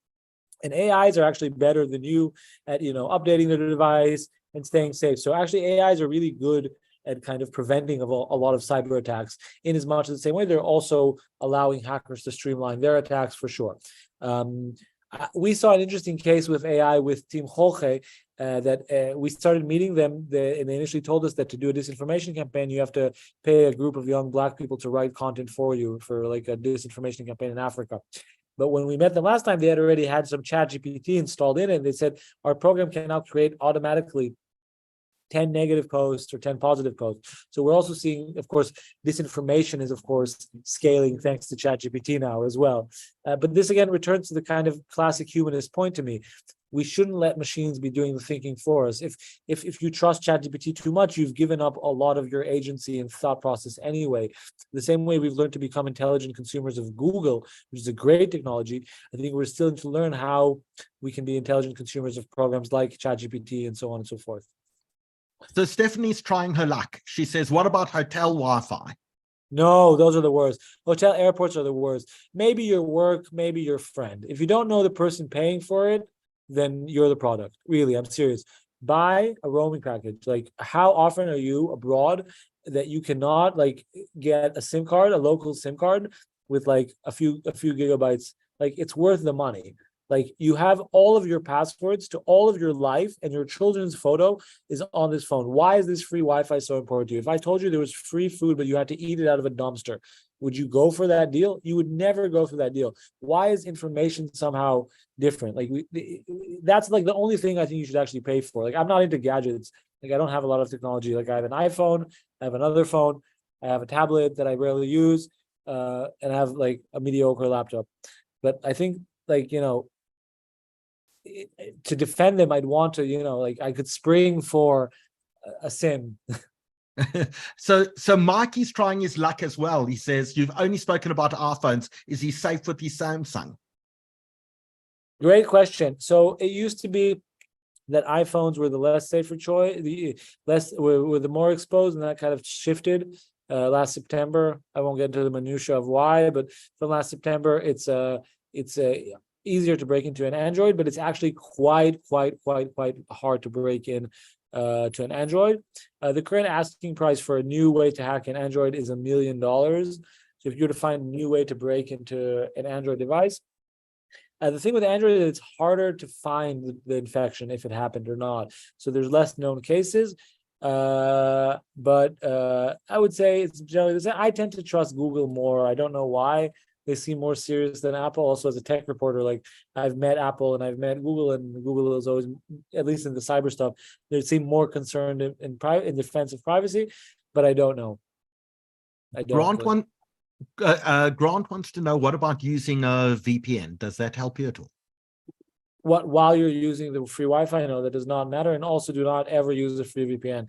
And AIs are actually better than you at, updating the device and staying safe. So actually AIs are really good at kind of preventing of a lot of cyber attacks, in as much as the same way they're also allowing hackers to streamline their attacks for sure. We saw an interesting case with AI with Team Jorge that we started meeting them, and they initially told us that to do a disinformation campaign, you have to pay a group of young Black people to write content for you for like a disinformation campaign in Africa. But when we met them last time, they had already had some ChatGPT installed in it. And they said, our program can now create automatically 10 negative posts or 10 positive posts. So we're also seeing, of course, disinformation is, of course, scaling thanks to ChatGPT now as well. But this again returns to the kind of classic humanist point to me. We shouldn't let machines be doing the thinking for us. If you trust ChatGPT too much, you've given up a lot of your agency and thought process anyway. The same way we've learned to become intelligent consumers of Google, which is a great technology, I think we're still to learn how we can be intelligent consumers of programs like ChatGPT and so on and so forth. So Stephanie's trying her luck. She says, what about hotel Wi-Fi? No, those are the worst. Hotel airports are the worst. Maybe your work, maybe your friend. If you don't know the person paying for it, then you're the product. Really, I'm serious. Buy a roaming package. Like, how often are you abroad that you cannot like get a SIM card, a local SIM card with like a few gigabytes? Like, it's worth the money. Like, you have all of your passwords to all of your life, and your children's photo is on this phone. Why is this free Wi-Fi so important to you? If I told you there was free food, but you had to eat it out of a dumpster, would you go for that deal? You would never go for that deal. Why is information somehow different? Like, that's like the only thing I think you should actually pay for. Like, I'm not into gadgets. Like, I don't have a lot of technology. Like, I have an iPhone, I have another phone, I have a tablet that I rarely use, and I have like a mediocre laptop. But I think, like, you know, to defend them, I'd want to, you know, like, I could spring for a SIM. So Mikey's trying his luck as well. He says, you've only spoken about iPhones. Is he safe with his Samsung? Great question. So it used to be that iPhones were the less safer choice, were the more exposed, and that kind of shifted last September. I won't get into the minutia of why, but from last September, it's easier to break into an Android, but it's actually quite hard to break in to an Android. The current asking price for a new way to hack an Android is $1 million. So if you were to find a new way to break into an Android device, the thing with Android is it's harder to find the infection if it happened or not. So there's less known cases. But I would say it's generally the same. I tend to trust Google more. I don't know why. They seem more serious than Apple. Also, as a tech reporter, like, I've met Apple and I've met Google, and Google is always, at least in the cyber stuff, they seem more concerned in defense of privacy. But I don't know. Grant wants to know, what about using a VPN? Does that help you at all? What, while you're using the free Wi-Fi? No, that does not matter. And also, do not ever use a free VPN.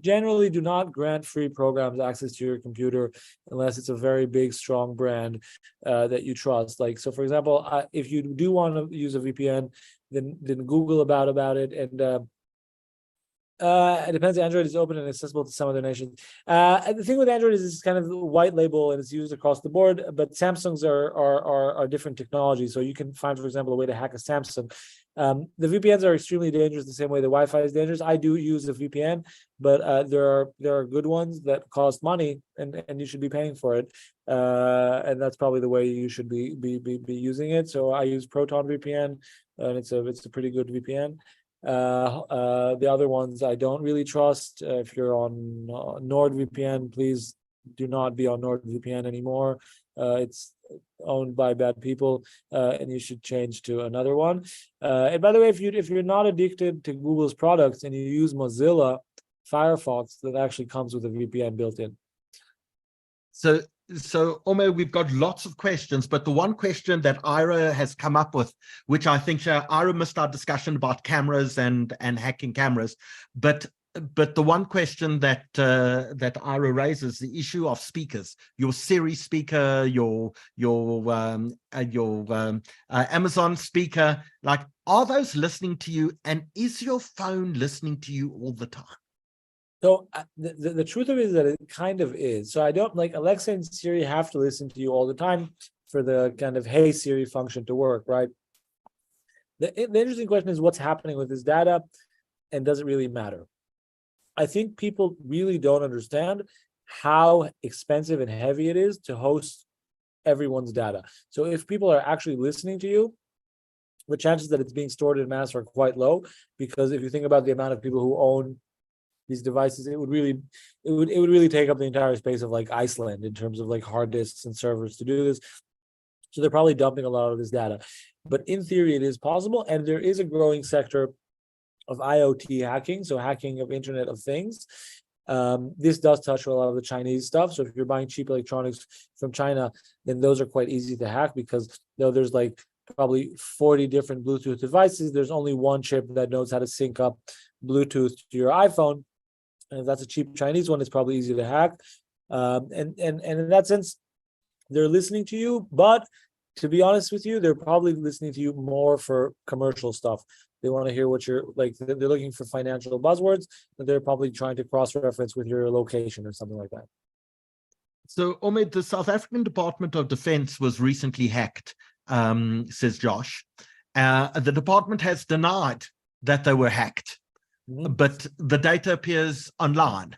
Generally do not grant free programs access to your computer unless it's a very big, strong brand that you trust. Like, so for example, if you do want to use a VPN, then Google about it. And it depends. Android is open and accessible to some other nations. The thing with Android is it's kind of white label and it's used across the board, but Samsungs are different technologies. So you can find, for example, a way to hack a Samsung. The VPNs are extremely dangerous the same way the Wi-Fi is dangerous. I do use a VPN, but there are good ones that cost money, and you should be paying for it. And that's probably the way you should be using it. So I use Proton VPN, and it's a pretty good VPN. The other ones I don't really trust. If you're on NordVPN, please do not be on NordVPN anymore. It's owned by bad people, and you should change to another one. And by the way, if you're not addicted to Google's products and you use Mozilla Firefox, that actually comes with a VPN built in. So Omer, we've got lots of questions, but the one question that Ira has come up with, which I think Ira missed our discussion about cameras and hacking cameras, but the one question that Ira raises, the issue of speakers, your Siri speaker, your Amazon speaker, like, are those listening to you, and is your phone listening to you all the time? So the truth of it is that it kind of is. So I don't, like, Alexa and Siri have to listen to you all the time for the kind of Hey Siri function to work, right? The interesting question is what's happening with this data, and does it really matter? I think people really don't understand how expensive and heavy it is to host everyone's data. So if people are actually listening to you, the chances that it's being stored in mass are quite low, because if you think about the amount of people who own these devices, it would really take up the entire space of, like, Iceland in terms of, like, hard disks and servers to do this. So they're probably dumping a lot of this data. But in theory, it is possible, and there is a growing sector IoT hacking, so hacking of Internet of Things. This does touch a lot of the Chinese stuff. So if you're buying cheap electronics from China, then those are quite easy to hack, because though there's like probably 40 different Bluetooth devices, there's only one chip that knows how to sync up Bluetooth to your iPhone. And if that's a cheap Chinese one, it's probably easy to hack. And in that sense, they're listening to you, but to be honest with you, they're probably listening to you more for commercial stuff. They want to hear what you're like. They're looking for financial buzzwords, and they're probably trying to cross-reference with your location or something like that. So, Omer, the South African Department of Defense was recently hacked, says Josh. The department has denied that they were hacked, but the data appears online.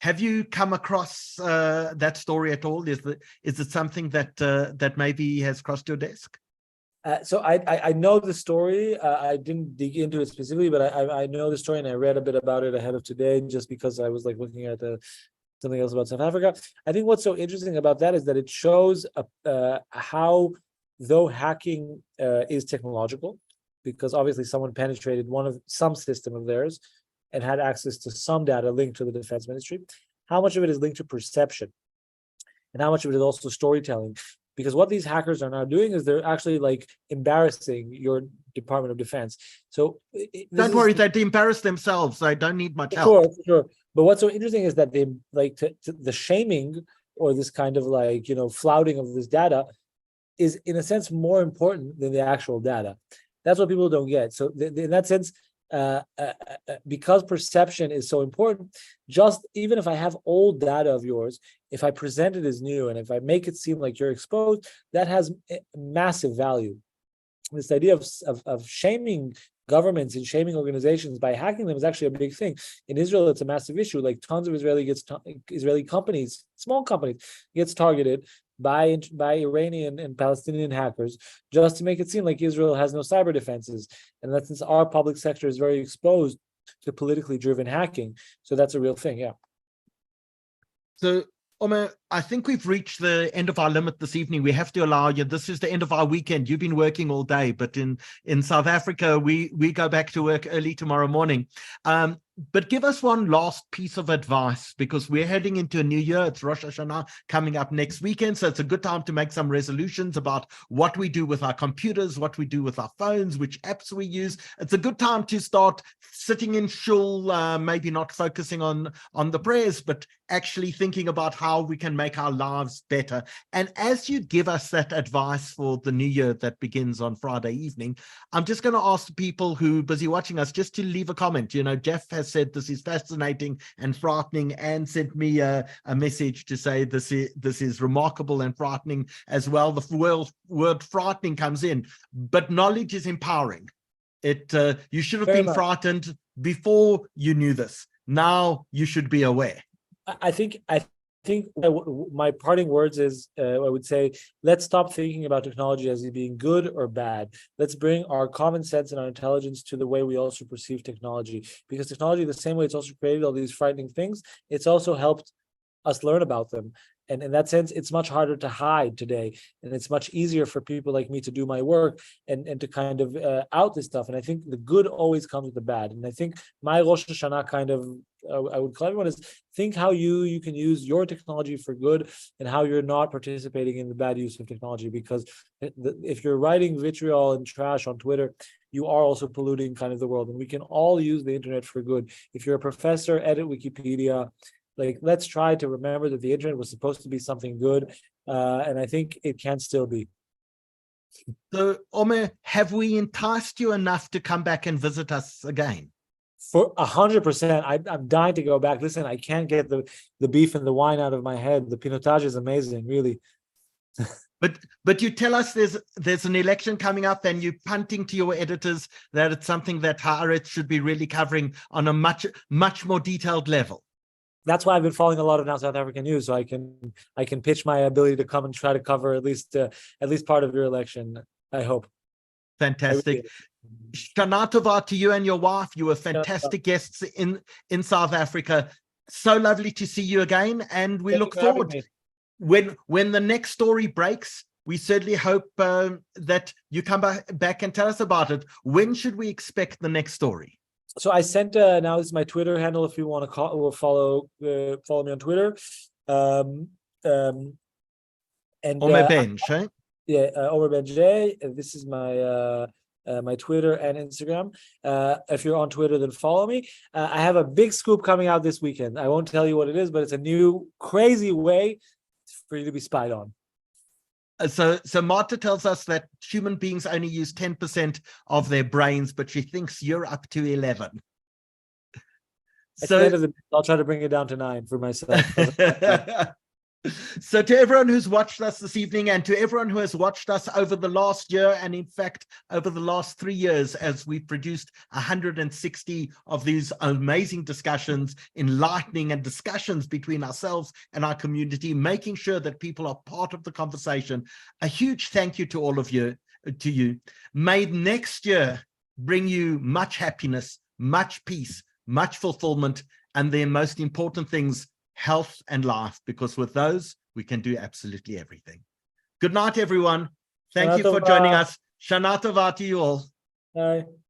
Have you come across that story at all? Is it something that that maybe has crossed your desk? So I know the story. I didn't dig into it specifically, but I know the story, and I read a bit about it ahead of today, just because I was like looking at something else about South Africa. I think what's so interesting about that is that it shows how, though hacking is technological, because obviously someone penetrated some system of theirs and had access to some data linked to the defense ministry, how much of it is linked to perception, and how much of it is also storytelling. Because what these hackers are now doing is they're actually like embarrassing your Department of Defense. So don't worry, they embarrass themselves. They don't need much help. Sure, sure. But what's so interesting is that they like the shaming, or this kind of like, flouting of this data is in a sense more important than the actual data. That's what people don't get. So in that sense, because perception is so important, just even if I have old data of yours, if I present it as new and if I make it seem like you're exposed, that has massive value. This idea of shaming governments and shaming organizations by hacking them is actually a big thing. In Israel, it's a massive issue. Like tons of Israeli companies, small companies, gets targeted by Iranian and Palestinian hackers just to make it seem like Israel has no cyber defenses, and that since our public sector is very exposed to politically driven hacking, so that's a real thing. Yeah. So, Omer, I think we've reached the end of our limit this evening. We have to allow you. This is the end of our weekend. You've been working all day, but in South Africa, we go back to work early tomorrow morning. But give us one last piece of advice, because we're heading into a new year. It's Rosh Hashanah coming up next weekend. So it's a good time to make some resolutions about what we do with our computers, what we do with our phones, which apps we use. It's a good time to start sitting in shul, maybe not focusing on the prayers, but actually thinking about how we can make our lives better. And as you give us that advice for the new year that begins on Friday evening, I'm just going to ask the people who are busy watching us just to leave a comment. Jeff has said this is fascinating and frightening, and sent me a message to say this is remarkable and frightening as well. The word frightening comes in, but knowledge is empowering. You should have been frightened before you knew this. Now you should be aware. I think my parting words is, I would say, let's stop thinking about technology as being good or bad. Let's bring our common sense and our intelligence to the way we also perceive technology. Because technology, the same way it's also created all these frightening things, it's also helped us learn about them. And in that sense, it's much harder to hide today. And it's much easier for people like me to do my work and to kind of out this stuff. And I think the good always comes with the bad. And I think my Rosh Hashanah kind of, I would call everyone, is think how you can use your technology for good, and how you're not participating in the bad use of technology. Because if you're writing vitriol and trash on Twitter, you are also polluting kind of the world. And we can all use the internet for good. If you're a professor, edit Wikipedia. Like, let's try to remember that the internet was supposed to be something good, and I think it can still be. So, Omer, have we enticed you enough to come back and visit us again? For 100%, I'm dying to go back. Listen, I can't get the beef and the wine out of my head. The pinotage is amazing, really. But you tell us there's an election coming up, and you're punting to your editors that it's something that Haaretz should be really covering on a much more detailed level. That's why I've been following a lot of now South African news, so I can pitch my ability to come and try to cover at least part of your election, I hope. Fantastic. Shana Tova to you and your wife. You were fantastic guests in South Africa. So lovely to see you again, and we look forward. When the next story breaks, we certainly hope that you come back and tell us about it. When should we expect the next story? So I sent now this is my Twitter handle if you want to call or follow me on Twitter. And Omer Benj, eh? Yeah, Omer Benjakob. This is my my Twitter and Instagram. If you're on Twitter, then follow me. I have a big scoop coming out this weekend. I won't tell you what it is, but it's a new crazy way for you to be spied on. So Marta tells us that human beings only use 10% of their brains, but she thinks you're up to 11. At the end of the, I'll try to bring it down to 9 for myself. So to everyone who's watched us this evening, and to everyone who has watched us over the last year, and in fact over the last 3 years, as we've produced 160 of these amazing discussions, enlightening and discussions between ourselves and our community, making sure that people are part of the conversation, a huge thank you to all of you. May next year bring you much happiness, much peace, much fulfillment, and the most important things, health and life, because with those, we can do absolutely everything. Good night, everyone. Thank you for joining us. Shana Tova to you all. Bye.